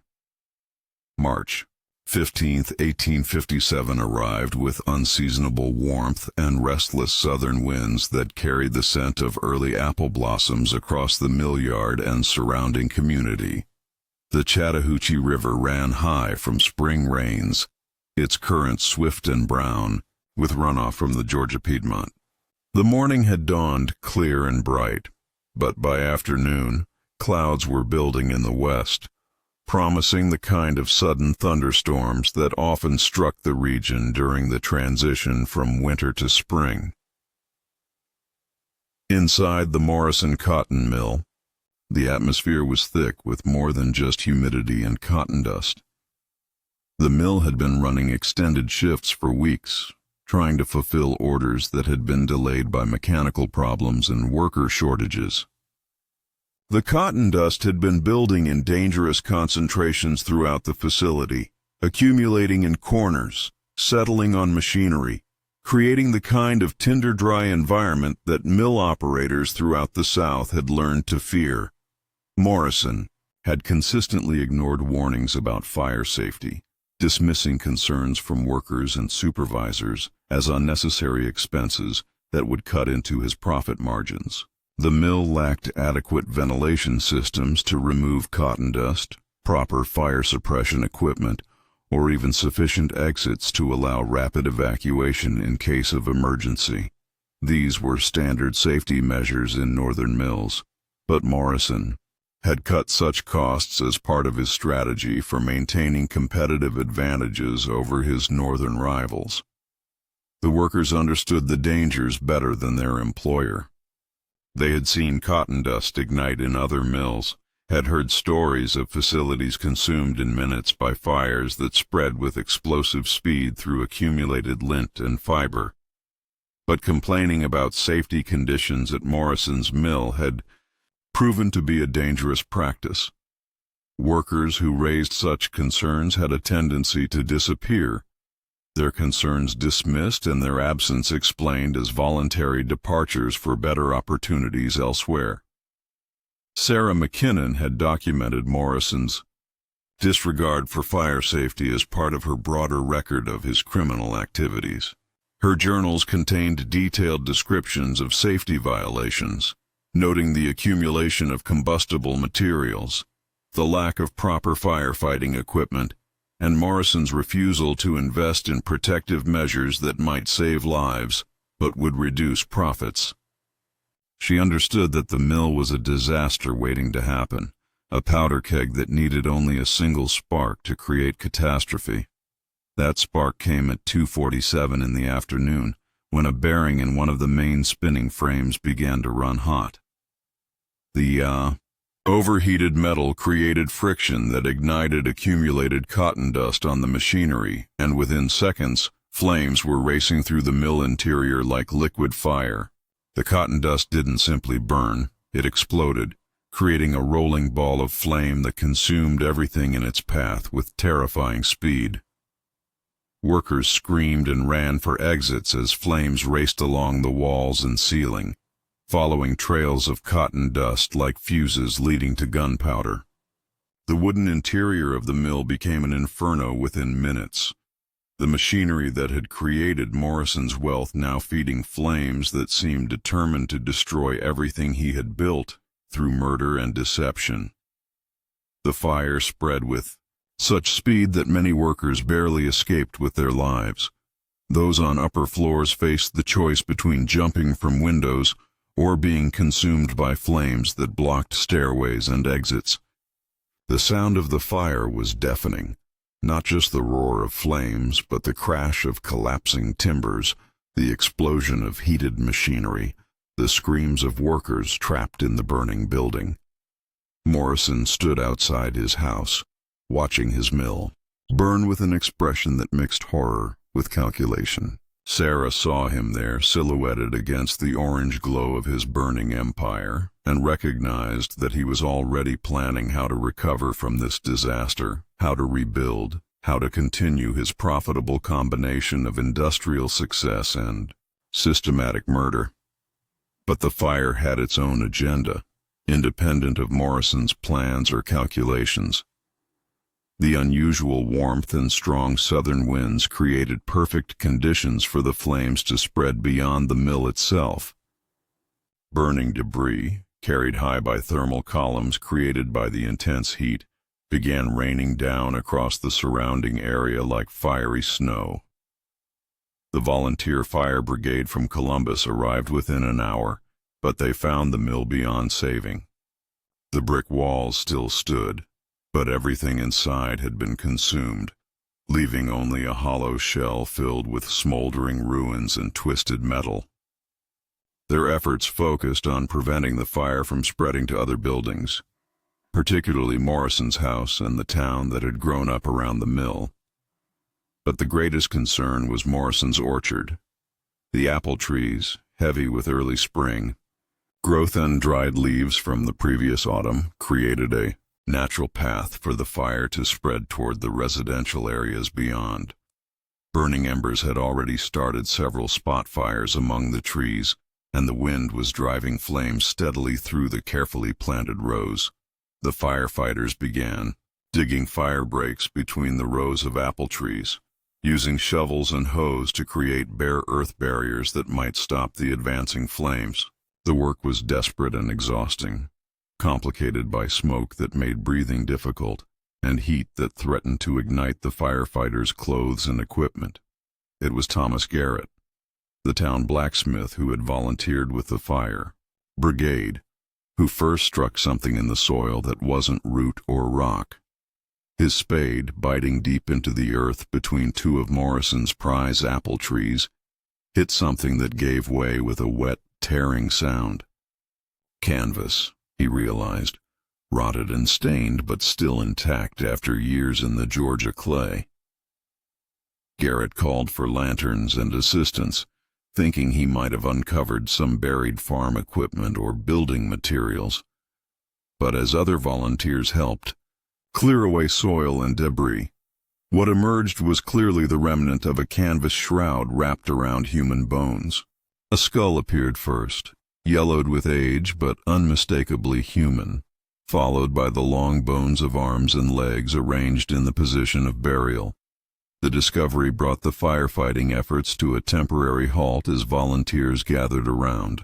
March 15, 1857 arrived with unseasonable warmth and restless southern winds that carried the scent of early apple blossoms across the mill yard and surrounding community. The Chattahoochee River ran high from spring rains, its current swift and brown, with runoff from the Georgia Piedmont. The morning had dawned clear and bright, but by afternoon, clouds were building in the west, promising the kind of sudden thunderstorms that often struck the region during the transition from winter to spring. Inside the Morrison cotton mill, the atmosphere was thick with more than just humidity and cotton dust. The mill had been running extended shifts for weeks, trying to fulfill orders that had been delayed by mechanical problems and worker shortages. The cotton dust had been building in dangerous concentrations throughout the facility, accumulating in corners, settling on machinery, creating the kind of tinder-dry environment that mill operators throughout the South had learned to fear. Morrison had consistently ignored warnings about fire safety, dismissing concerns from workers and supervisors as unnecessary expenses that would cut into his profit margins. The mill lacked adequate ventilation systems to remove cotton dust, proper fire suppression equipment, or even sufficient exits to allow rapid evacuation in case of emergency. These were standard safety measures in northern mills, but Morrison had cut such costs as part of his strategy for maintaining competitive advantages over his northern rivals. The workers understood the dangers better than their employer. They had seen cotton dust ignite in other mills, had heard stories of facilities consumed in minutes by fires that spread with explosive speed through accumulated lint and fiber. But complaining about safety conditions at Morrison's mill had proven to be a dangerous practice. Workers who raised such concerns had a tendency to disappear, their concerns dismissed and their absence explained as voluntary departures for better opportunities elsewhere. Sarah McKinnon had documented Morrison's disregard for fire safety as part of her broader record of his criminal activities. Her journals contained detailed descriptions of safety violations, noting the accumulation of combustible materials, the lack of proper firefighting equipment, and Morrison's refusal to invest in protective measures that might save lives but would reduce profits. She understood that the mill was a disaster waiting to happen, a powder keg that needed only a single spark to create catastrophe. That spark came at 2:47 in the afternoon, when a bearing in one of the main spinning frames began to run hot. The overheated metal created friction that ignited accumulated cotton dust on the machinery, and within seconds, flames were racing through the mill interior like liquid fire. The cotton dust didn't simply burn, it exploded, creating a rolling ball of flame that consumed everything in its path with terrifying speed. Workers screamed and ran for exits as flames raced along the walls and ceiling, following trails of cotton dust like fuses leading to gunpowder. The wooden interior of the mill became an inferno within minutes, the machinery that had created Morrison's wealth now feeding flames that seemed determined to destroy everything he had built through murder and deception. The fire spread with such speed that many workers barely escaped with their lives. Those on upper floors faced the choice between jumping from windows or being consumed by flames that blocked stairways and exits. The sound of the fire was deafening, not just the roar of flames, but the crash of collapsing timbers, the explosion of heated machinery, the screams of workers trapped in the burning building. Morrison stood outside his house, watching his mill burn with an expression that mixed horror with calculation. Sarah saw him there, silhouetted against the orange glow of his burning empire, and recognized that he was already planning how to recover from this disaster, how to rebuild, how to continue his profitable combination of industrial success and systematic murder. But the fire had its own agenda, independent of Morrison's plans or calculations. The unusual warmth and strong southern winds created perfect conditions for the flames to spread beyond the mill itself. Burning debris, carried high by thermal columns created by the intense heat, began raining down across the surrounding area like fiery snow. The volunteer fire brigade from Columbus arrived within an hour, but they found the mill beyond saving. The brick walls still stood, but everything inside had been consumed, leaving only a hollow shell filled with smoldering ruins and twisted metal. Their efforts focused on preventing the fire from spreading to other buildings, particularly Morrison's house and the town that had grown up around the mill. But the greatest concern was Morrison's orchard. The apple trees, heavy with early spring, growth and dried leaves from the previous autumn, created a natural path for the fire to spread toward the residential areas beyond. Burning embers had already started several spot fires among the trees, and the wind was driving flames steadily through the carefully planted rows. The firefighters began digging fire breaks between the rows of apple trees, using shovels and hoes to create bare earth barriers that might stop the advancing flames. The work was desperate and exhausting, complicated by smoke that made breathing difficult and heat that threatened to ignite the firefighters' clothes and equipment. It was Thomas Garrett, the town blacksmith who had volunteered with the fire brigade, who first struck something in the soil that wasn't root or rock. His spade, biting deep into the earth between two of Morrison's prize apple trees, hit something that gave way with a wet, tearing sound. Canvas, he realized, rotted and stained but still intact after years in the Georgia clay. Garrett called for lanterns and assistance, thinking he might have uncovered some buried farm equipment or building materials. But as other volunteers helped clear away soil and debris, what emerged was clearly the remnant of a canvas shroud wrapped around human bones. A skull appeared first, yellowed with age but unmistakably human, followed by the long bones of arms and legs arranged in the position of burial. The discovery brought the firefighting efforts to a temporary halt as volunteers gathered around.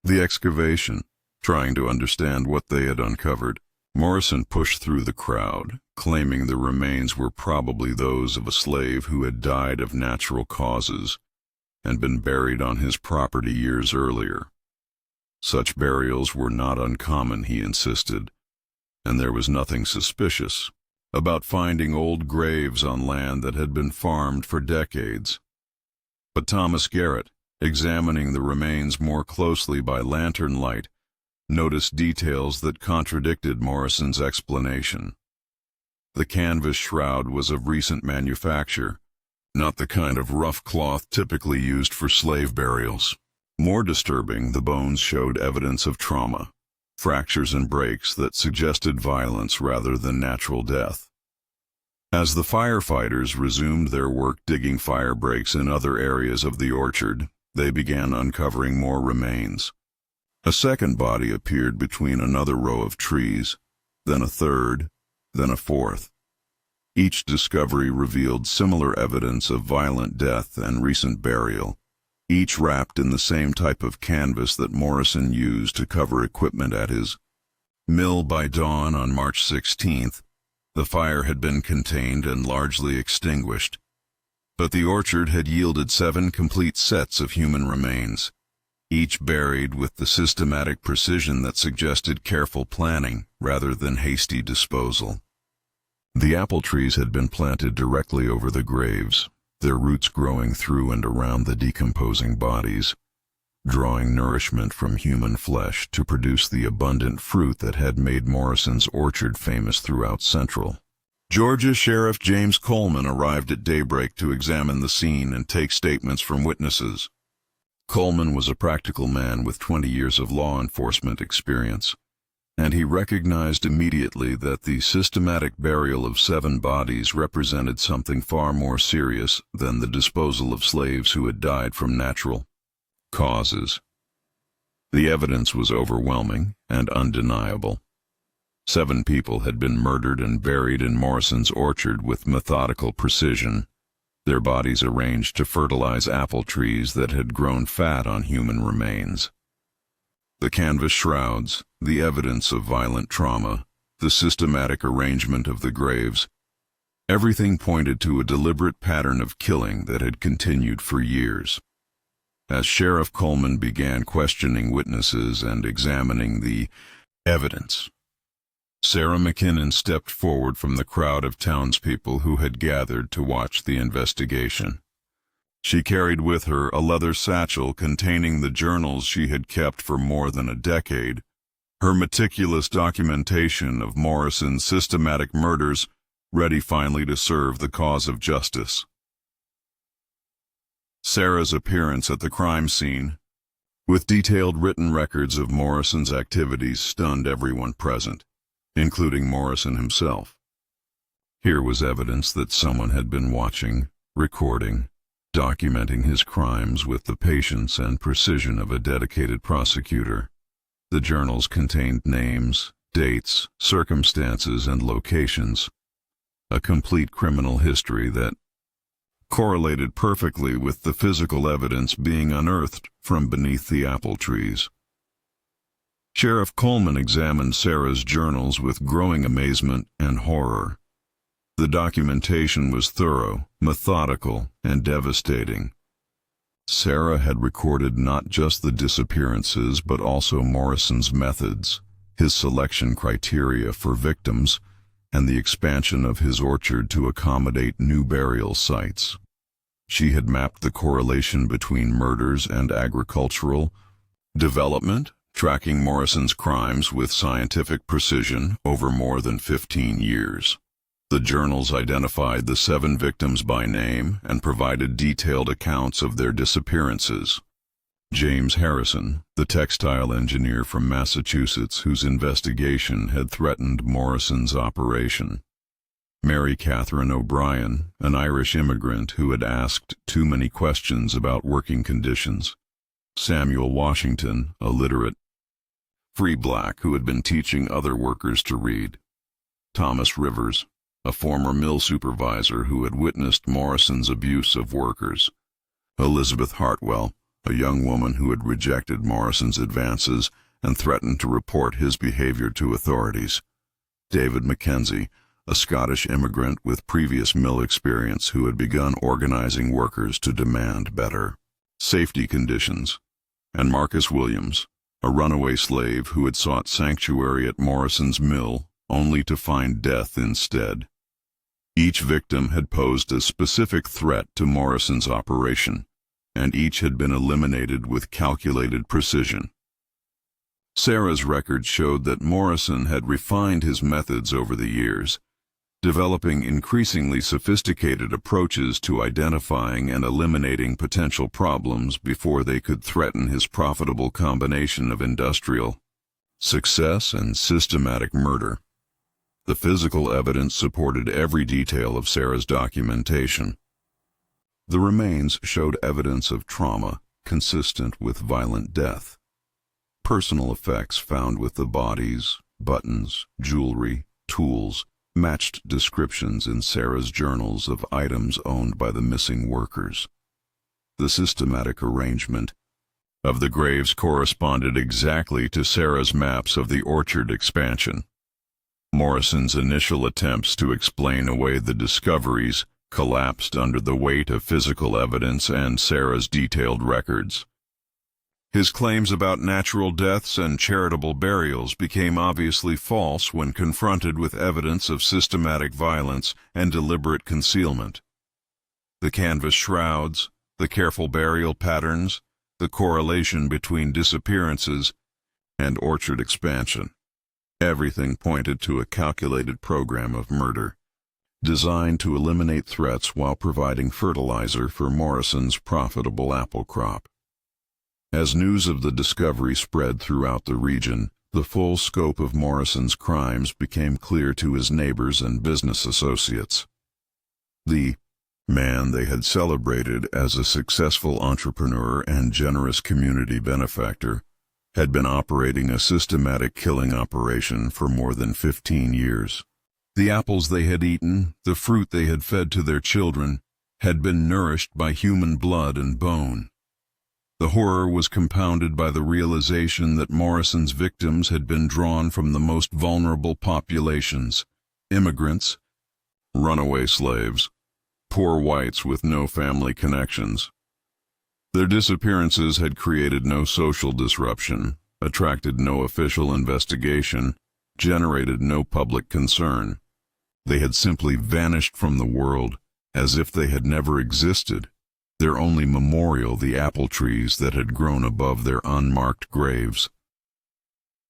The excavation, trying to understand what they had uncovered, Morrison pushed through the crowd, claiming the remains were probably those of a slave who had died of natural causes and been buried on his property years earlier. Such burials were not uncommon, he insisted, and there was nothing suspicious about finding old graves on land that had been farmed for decades. But Thomas Garrett, examining the remains more closely by lantern light, noticed details that contradicted Morrison's explanation. The canvas shroud was of recent manufacture, not the kind of rough cloth typically used for slave burials. More disturbing, the bones showed evidence of trauma, fractures and breaks that suggested violence rather than natural death. As the firefighters resumed their work digging fire breaks in other areas of the orchard, they began uncovering more remains. A second body appeared between another row of trees, then a third, then a fourth. Each discovery revealed similar evidence of violent death and recent burial, each wrapped in the same type of canvas that Morrison used to cover equipment at his mill. By dawn on March 16th, the fire had been contained and largely extinguished, but the orchard had yielded 7 complete sets of human remains, each buried with the systematic precision that suggested careful planning rather than hasty disposal. The apple trees had been planted directly over the graves, their roots growing through and around the decomposing bodies, drawing nourishment from human flesh to produce the abundant fruit that had made Morrison's orchard famous throughout Central. Georgia Sheriff James Coleman arrived at daybreak to examine the scene and take statements from witnesses. Coleman was a practical man with 20 years of law enforcement experience, and he recognized immediately that the systematic burial of 7 bodies represented something far more serious than the disposal of slaves who had died from natural causes. The evidence was overwhelming and undeniable. 7 people had been murdered and buried in Morrison's orchard with methodical precision, their bodies arranged to fertilize apple trees that had grown fat on human remains. The canvas shrouds, the evidence of violent trauma, the systematic arrangement of the graves, everything pointed to a deliberate pattern of killing that had continued for years. As Sheriff Coleman began questioning witnesses and examining the evidence, Sarah McKinnon stepped forward from the crowd of townspeople who had gathered to watch the investigation. She carried with her a leather satchel containing the journals she had kept for more than a decade, her meticulous documentation of Morrison's systematic murders ready finally to serve the cause of justice. Sarah's appearance at the crime scene, with detailed written records of Morrison's activities, stunned everyone present, including Morrison himself. Here was evidence that someone had been watching, recording, documenting his crimes with the patience and precision of a dedicated prosecutor. The journals contained names, dates, circumstances, and locations, a complete criminal history that correlated perfectly with the physical evidence being unearthed from beneath the apple trees. Sheriff Coleman examined Sarah's journals with growing amazement and horror. The documentation was thorough, methodical, and devastating. Sarah had recorded not just the disappearances but also Morrison's methods, his selection criteria for victims, and the expansion of his orchard to accommodate new burial sites. She had mapped the correlation between murders and agricultural development, tracking Morrison's crimes with scientific precision over more than 15 years. The journals identified the 7 victims by name and provided detailed accounts of their disappearances. James Harrison, the textile engineer from Massachusetts whose investigation had threatened Morrison's operation. Mary Catherine O'Brien, an Irish immigrant who had asked too many questions about working conditions. Samuel Washington, a literate, free black who had been teaching other workers to read. Thomas Rivers, a former mill supervisor who had witnessed Morrison's abuse of workers. Elizabeth Hartwell, a young woman who had rejected Morrison's advances and threatened to report his behavior to authorities. David Mackenzie, a Scottish immigrant with previous mill experience who had begun organizing workers to demand better safety conditions. And Marcus Williams, a runaway slave who had sought sanctuary at Morrison's mill only to find death instead. Each victim had posed a specific threat to Morrison's operation, and each had been eliminated with calculated precision. Sarah's record showed that Morrison had refined his methods over the years, developing increasingly sophisticated approaches to identifying and eliminating potential problems before they could threaten his profitable combination of industrial success and systematic murder. The physical evidence supported every detail of Sarah's documentation. The remains showed evidence of trauma consistent with violent death. Personal effects found with the bodies, buttons, jewelry, tools, matched descriptions in Sarah's journals of items owned by the missing workers. The systematic arrangement of the graves corresponded exactly to Sarah's maps of the orchard expansion. Morrison's initial attempts to explain away the discoveries collapsed under the weight of physical evidence and Sarah's detailed records. His claims about natural deaths and charitable burials became obviously false when confronted with evidence of systematic violence and deliberate concealment. The canvas shrouds, the careful burial patterns, the correlation between disappearances and orchard expansion. Everything pointed to a calculated program of murder, designed to eliminate threats while providing fertilizer for Morrison's profitable apple crop. As news of the discovery spread throughout the region, the full scope of Morrison's crimes became clear to his neighbors and business associates. The man they had celebrated as a successful entrepreneur and generous community benefactor had been operating a systematic killing operation for more than 15 years. The apples they had eaten, the fruit they had fed to their children, had been nourished by human blood and bone. The horror was compounded by the realization that Morrison's victims had been drawn from the most vulnerable populations: immigrants, runaway slaves, poor whites with no family connections. Their disappearances had created no social disruption, attracted no official investigation, generated no public concern. They had simply vanished from the world, as if they had never existed, their only memorial the apple trees that had grown above their unmarked graves.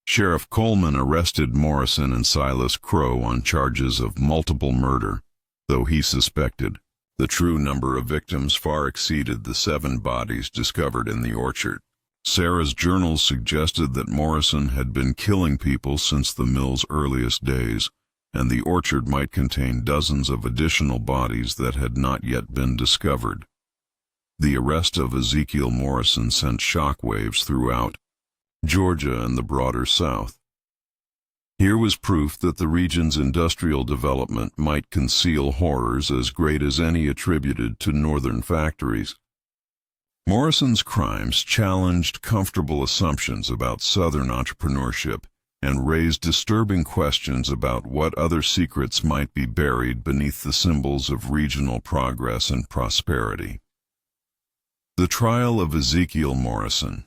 Sheriff Coleman arrested Morrison and Silas Crow on charges of multiple murder, though he suspected the true number of victims far exceeded the 7 bodies discovered in the orchard. Sarah's journals suggested that Morrison had been killing people since the mill's earliest days, and the orchard might contain dozens of additional bodies that had not yet been discovered. The arrest of Ezekiel Morrison sent shockwaves throughout Georgia and the broader South. Here was proof that the region's industrial development might conceal horrors as great as any attributed to northern factories. Morrison's crimes challenged comfortable assumptions about southern entrepreneurship and raised disturbing questions about what other secrets might be buried beneath the symbols of regional progress and prosperity. The trial of Ezekiel Morrison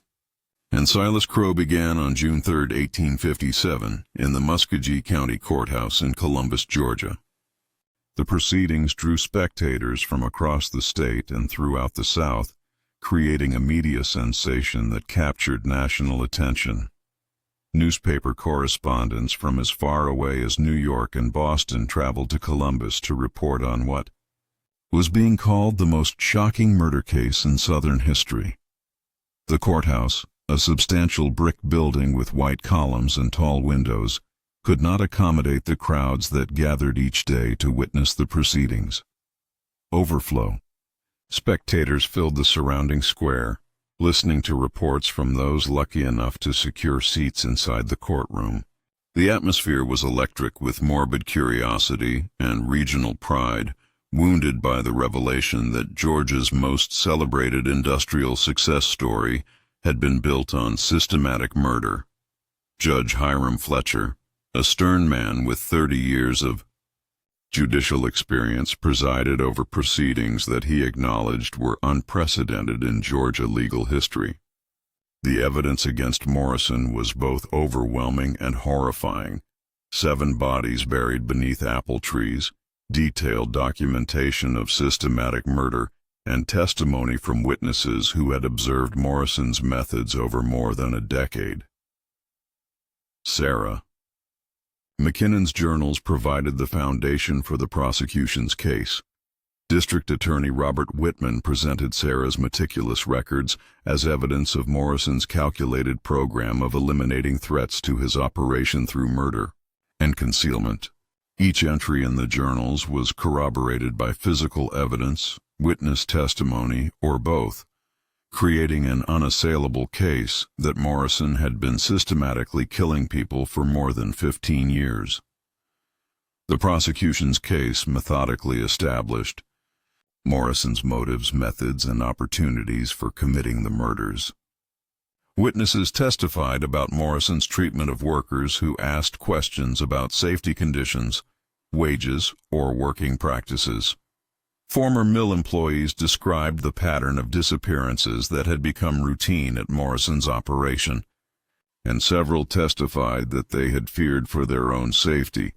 and Silas Crowe began on June 3, 1857, in the Muskogee County Courthouse in Columbus, Georgia. The proceedings drew spectators from across the state and throughout the South, creating a media sensation that captured national attention. Newspaper correspondents from as far away as New York and Boston traveled to Columbus to report on what was being called the most shocking murder case in Southern history. The courthouse, a substantial brick building with white columns and tall windows, could not accommodate the crowds that gathered each day to witness the proceedings. Overflow. Spectators filled the surrounding square, listening to reports from those lucky enough to secure seats inside the courtroom. The atmosphere was electric with morbid curiosity and regional pride, wounded by the revelation that Georgia's most celebrated industrial success story had been built on systematic murder. Judge Hiram Fletcher, a stern man with 30 years of judicial experience, presided over proceedings that he acknowledged were unprecedented in Georgia legal history. The evidence against Morrison was both overwhelming and horrifying. 7 bodies buried beneath apple trees, detailed documentation of systematic murder, and testimony from witnesses who had observed Morrison's methods over more than a decade. Sarah. McKinnon's journals provided the foundation for the prosecution's case. District Attorney Robert Whitman presented Sarah's meticulous records as evidence of Morrison's calculated program of eliminating threats to his operation through murder and concealment. Each entry in the journals was corroborated by physical evidence, witness testimony, or both, creating an unassailable case that Morrison had been systematically killing people for more than 15 years. The prosecution's case methodically established Morrison's motives, methods, and opportunities for committing the murders. Witnesses testified about Morrison's treatment of workers who asked questions about safety conditions, wages, or working practices. Former mill employees described the pattern of disappearances that had become routine at Morrison's operation, and several testified that they had feared for their own safety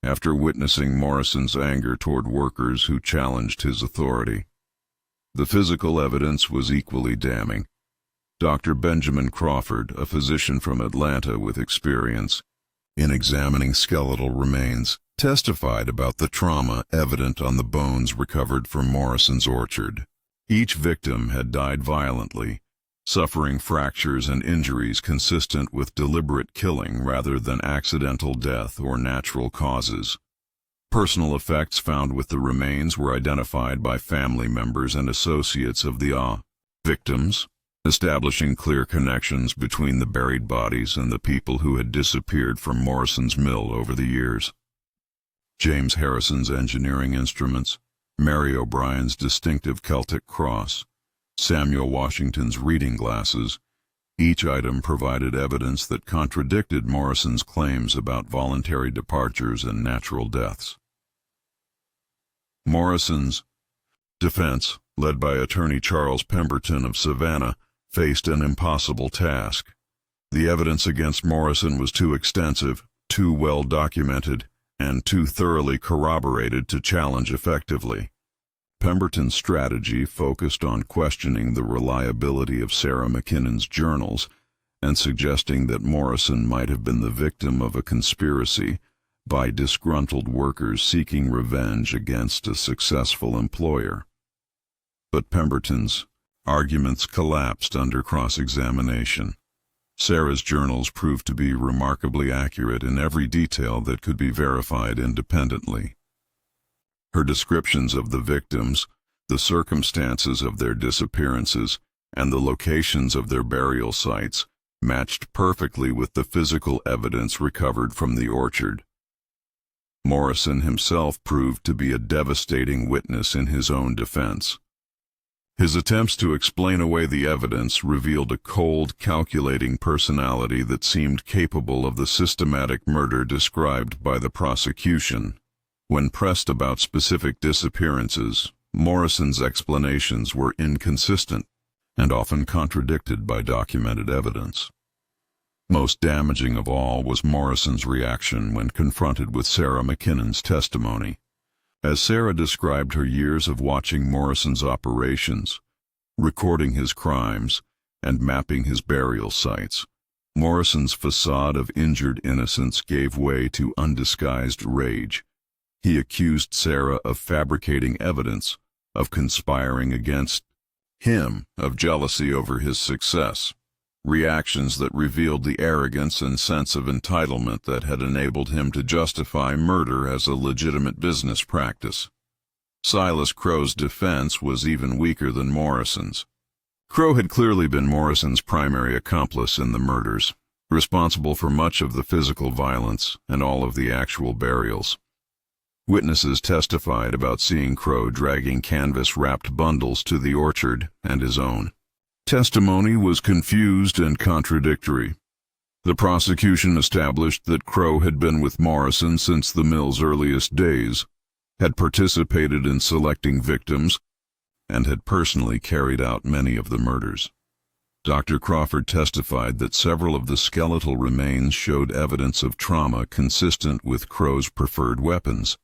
after witnessing Morrison's anger toward workers who challenged his authority. The physical evidence was equally damning. Dr. Benjamin Crawford, a physician from Atlanta with experience in examining skeletal remains, testified about the trauma evident on the bones recovered from Morrison's orchard. Each victim had died violently, suffering fractures and injuries consistent with deliberate killing rather than accidental death or natural causes. Personal effects found with the remains were identified by family members and associates of the victims, establishing clear connections between the buried bodies and the people who had disappeared from Morrison's mill over the years. James Harrison's engineering instruments, Mary O'Brien's distinctive Celtic cross, Samuel Washington's reading glasses, each item provided evidence that contradicted Morrison's claims about voluntary departures and natural deaths. Morrison's defense, led by attorney Charles Pemberton of Savannah, faced an impossible task. The evidence against Morrison was too extensive, too well documented, and too thoroughly corroborated to challenge effectively. Pemberton's strategy focused on questioning the reliability of Sarah McKinnon's journals and suggesting that Morrison might have been the victim of a conspiracy by disgruntled workers seeking revenge against a successful employer. But Pemberton's arguments collapsed under cross-examination. Sarah's journals proved to be remarkably accurate in every detail that could be verified independently. Her descriptions of the victims, the circumstances of their disappearances, and the locations of their burial sites matched perfectly with the physical evidence recovered from the orchard. Morrison himself proved to be a devastating witness in his own defense. His attempts to explain away the evidence revealed a cold, calculating personality that seemed capable of the systematic murder described by the prosecution. When pressed about specific disappearances, Morrison's explanations were inconsistent and often contradicted by documented evidence. Most damaging of all was Morrison's reaction when confronted with Sarah McKinnon's testimony. As Sarah described her years of watching Morrison's operations, recording his crimes, and mapping his burial sites, Morrison's facade of injured innocence gave way to undisguised rage. He accused Sarah of fabricating evidence, of conspiring against him, of jealousy over his success, reactions that revealed the arrogance and sense of entitlement that had enabled him to justify murder as a legitimate business practice. Silas Crow's defense was even weaker than Morrison's. Crow had clearly been Morrison's primary accomplice in the murders, responsible for much of the physical violence and all of the actual burials. Witnesses testified about seeing Crow dragging canvas-wrapped bundles to the orchard and his own. Testimony was confused and contradictory. The prosecution established that Crow had been with Morrison since the mill's earliest days, had participated in selecting victims, and had personally carried out many of the murders. Dr. Crawford testified that several of the skeletal remains showed evidence of trauma consistent with Crow's preferred weapons,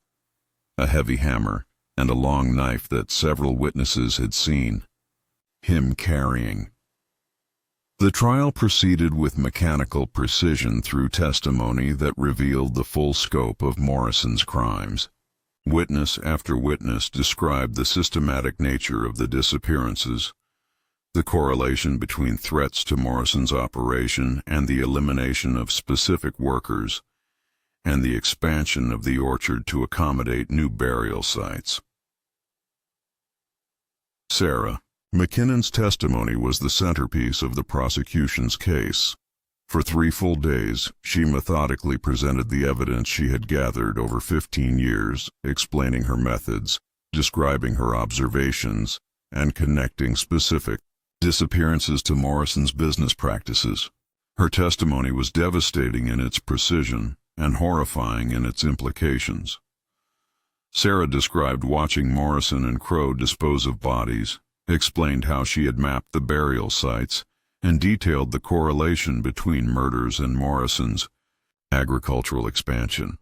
a heavy hammer and a long knife that several witnesses had seen him carrying. The trial proceeded with mechanical precision through testimony that revealed the full scope of Morrison's crimes. Witness after witness described the systematic nature of the disappearances, the correlation between threats to Morrison's operation and the elimination of specific workers, and the expansion of the orchard to accommodate new burial sites. Sarah McKinnon's testimony was the centerpiece of the prosecution's case. For 3 full days, she methodically presented the evidence she had gathered over 15 years, explaining her methods, describing her observations, and connecting specific disappearances to Morrison's business practices. Her testimony was devastating in its precision and horrifying in its implications. Sarah described watching Morrison and Crow dispose of bodies, explained how she had mapped the burial sites, and detailed the correlation between murders and Morrison's agricultural expansion.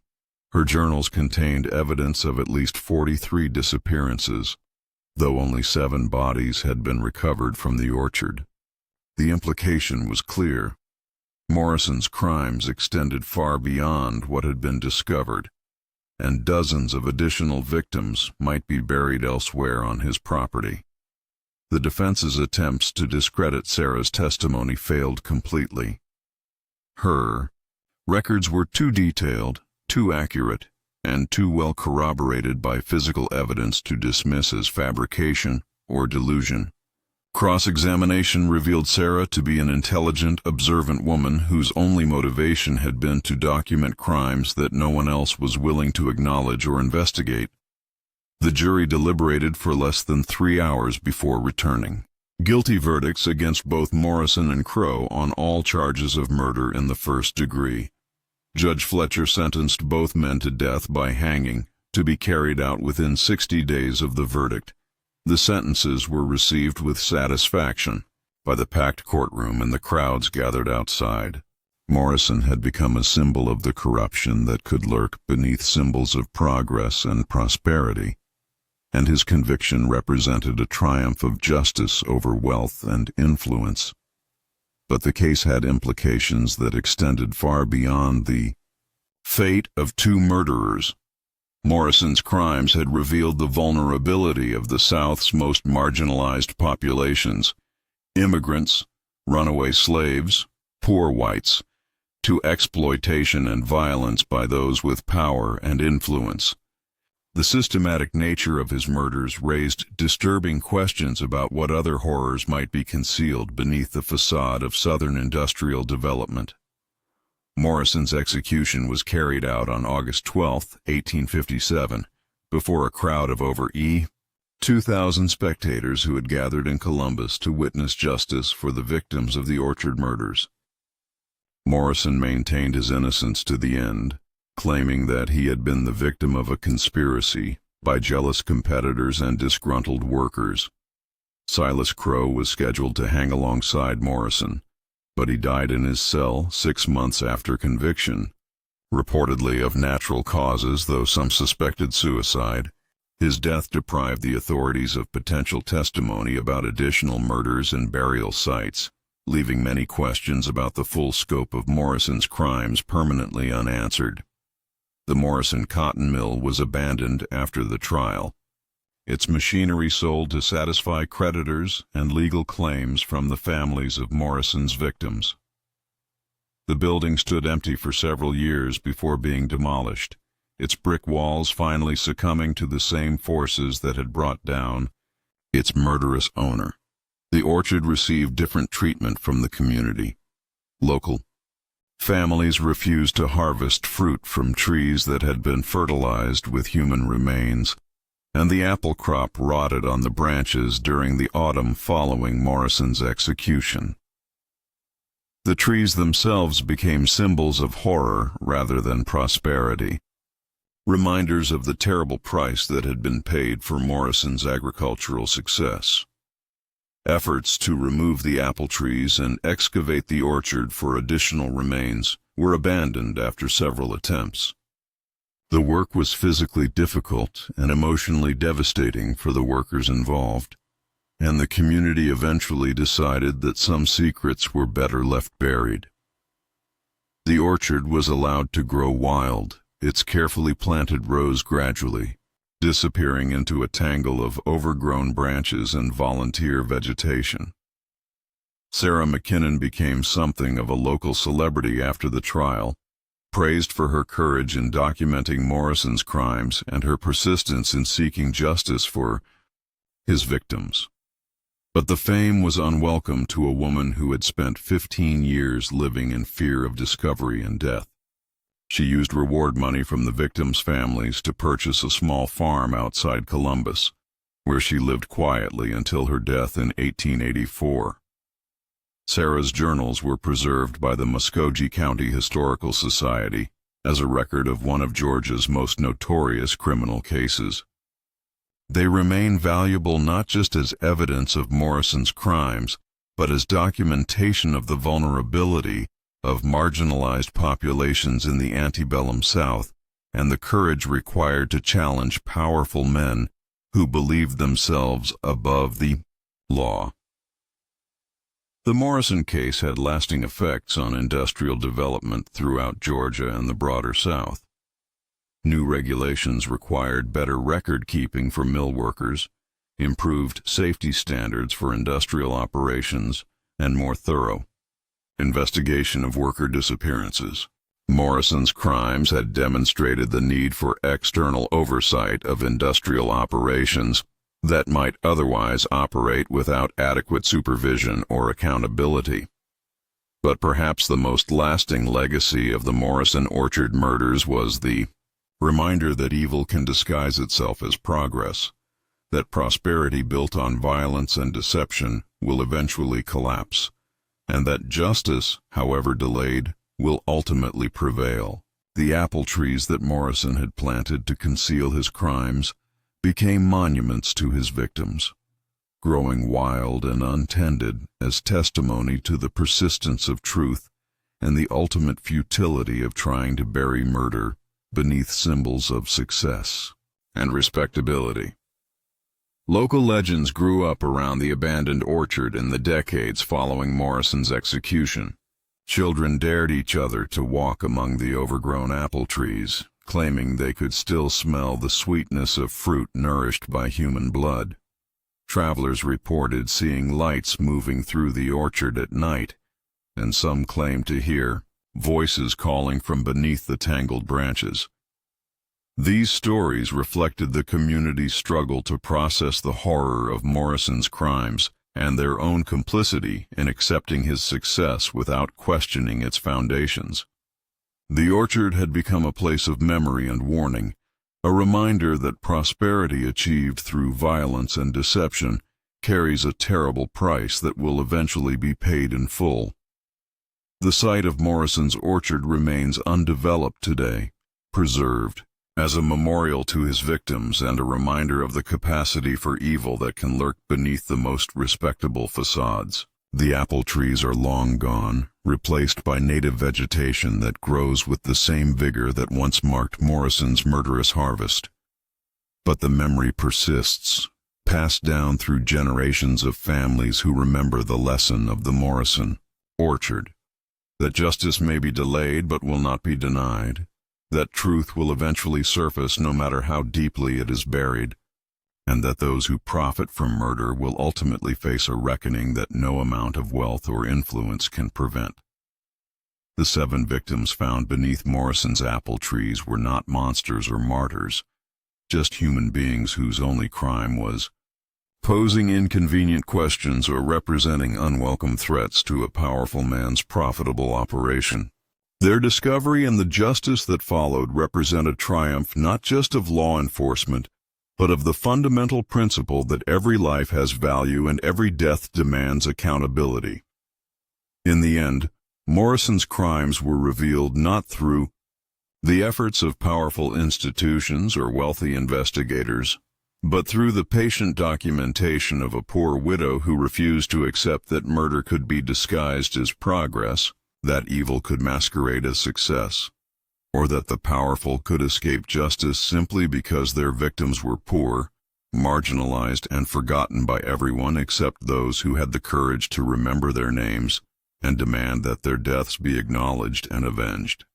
Her journals contained evidence of at least 43 disappearances, though only 7 bodies had been recovered from the orchard. The implication was clear. Morrison's crimes extended far beyond what had been discovered, and dozens of additional victims might be buried elsewhere on his property. The defense's attempts to discredit Sarah's testimony failed completely. Her records were too detailed, too accurate, and too well corroborated by physical evidence to dismiss as fabrication or delusion. Cross-examination revealed Sarah to be an intelligent, observant woman whose only motivation had been to document crimes that no one else was willing to acknowledge or investigate. The jury deliberated for less than 3 hours before returning guilty verdicts against both Morrison and Crow on all charges of murder in the first degree. Judge Fletcher sentenced both men to death by hanging, to be carried out within 60 days of the verdict. The sentences were received with satisfaction by the packed courtroom and the crowds gathered outside. Morrison had become a symbol of the corruption that could lurk beneath symbols of progress and prosperity, and his conviction represented a triumph of justice over wealth and influence. But the case had implications that extended far beyond the fate of 2 murderers. Morrison's crimes had revealed the vulnerability of the South's most marginalized populations, immigrants, runaway slaves, poor whites, to exploitation and violence by those with power and influence. The systematic nature of his murders raised disturbing questions about what other horrors might be concealed beneath the facade of Southern industrial development. Morrison's execution was carried out on August 12, 1857, before a crowd of over 2,000 spectators who had gathered in Columbus to witness justice for the victims of the Orchard murders. Morrison maintained his innocence to the end, claiming that he had been the victim of a conspiracy by jealous competitors and disgruntled workers. Silas Crowe was scheduled to hang alongside Morrison, but he died in his cell 6 months after conviction, reportedly of natural causes, though some suspected suicide. His death deprived the authorities of potential testimony about additional murders and burial sites, leaving many questions about the full scope of Morrison's crimes permanently unanswered. The Morrison cotton mill was abandoned after the trial, its machinery sold to satisfy creditors and legal claims from the families of Morrison's victims. The building stood empty for several years before being demolished, its brick walls finally succumbing to the same forces that had brought down its murderous owner. The orchard received different treatment from the community. Local families refused to harvest fruit from trees that had been fertilized with human remains, and the apple crop rotted on the branches during the autumn following Morrison's execution. The trees themselves became symbols of horror rather than prosperity, reminders of the terrible price that had been paid for Morrison's agricultural success. Efforts to remove the apple trees and excavate the orchard for additional remains were abandoned after several attempts. The work was physically difficult and emotionally devastating for the workers involved, and the community eventually decided that some secrets were better left buried. The orchard was allowed to grow wild, its carefully planted rows gradually disappearing into a tangle of overgrown branches and volunteer vegetation. Sarah McKinnon became something of a local celebrity after the trial, praised for her courage in documenting Morrison's crimes and her persistence in seeking justice for his victims. But the fame was unwelcome to a woman who had spent 15 years living in fear of discovery and death. She used reward money from the victims' families to purchase a small farm outside Columbus, where she lived quietly until her death in 1884. Sarah's journals were preserved by the Muscogee County Historical Society as a record of one of Georgia's most notorious criminal cases. They remain valuable not just as evidence of Morrison's crimes, but as documentation of the vulnerability of marginalized populations in the antebellum South and the courage required to challenge powerful men who believed themselves above the law. The Morrison case had lasting effects on industrial development throughout Georgia and the broader South. New regulations required better record-keeping for mill workers, improved safety standards for industrial operations, and more thorough investigation of worker disappearances. Morrison's crimes had demonstrated the need for external oversight of industrial operations that might otherwise operate without adequate supervision or accountability. But perhaps the most lasting legacy of the Morrison Orchard murders was the reminder that evil can disguise itself as progress, that prosperity built on violence and deception will eventually collapse, and that justice, however delayed, will ultimately prevail. The apple trees that Morrison had planted to conceal his crimes became monuments to his victims, growing wild and untended as testimony to the persistence of truth and the ultimate futility of trying to bury murder beneath symbols of success and respectability. Local legends grew up around the abandoned orchard in the decades following Morrison's execution. Children dared each other to walk among the overgrown apple trees, claiming they could still smell the sweetness of fruit nourished by human blood. Travelers reported seeing lights moving through the orchard at night, and some claimed to hear voices calling from beneath the tangled branches. These stories reflected the community's struggle to process the horror of Morrison's crimes and their own complicity in accepting his success without questioning its foundations. The orchard had become a place of memory and warning, a reminder that prosperity achieved through violence and deception carries a terrible price that will eventually be paid in full. The site of Morrison's orchard remains undeveloped today, preserved, as a memorial to his victims and a reminder of the capacity for evil that can lurk beneath the most respectable facades. The apple trees are long gone, replaced by native vegetation that grows with the same vigor that once marked Morrison's murderous harvest. But the memory persists, passed down through generations of families who remember the lesson of the Morrison orchard, that justice may be delayed but will not be denied, that truth will eventually surface no matter how deeply it is buried, and that those who profit from murder will ultimately face a reckoning that no amount of wealth or influence can prevent. The 7 victims found beneath Morrison's apple trees were not monsters or martyrs, just human beings whose only crime was posing inconvenient questions or representing unwelcome threats to a powerful man's profitable operation. Their discovery and the justice that followed represent a triumph not just of law enforcement, but of the fundamental principle that every life has value and every death demands accountability. In the end, Morrison's crimes were revealed not through the efforts of powerful institutions or wealthy investigators, but through the patient documentation of a poor widow who refused to accept that murder could be disguised as progress, that evil could masquerade as success, or that the powerful could escape justice simply because their victims were poor, marginalized, and forgotten by everyone except those who had the courage to remember their names and demand that their deaths be acknowledged and avenged.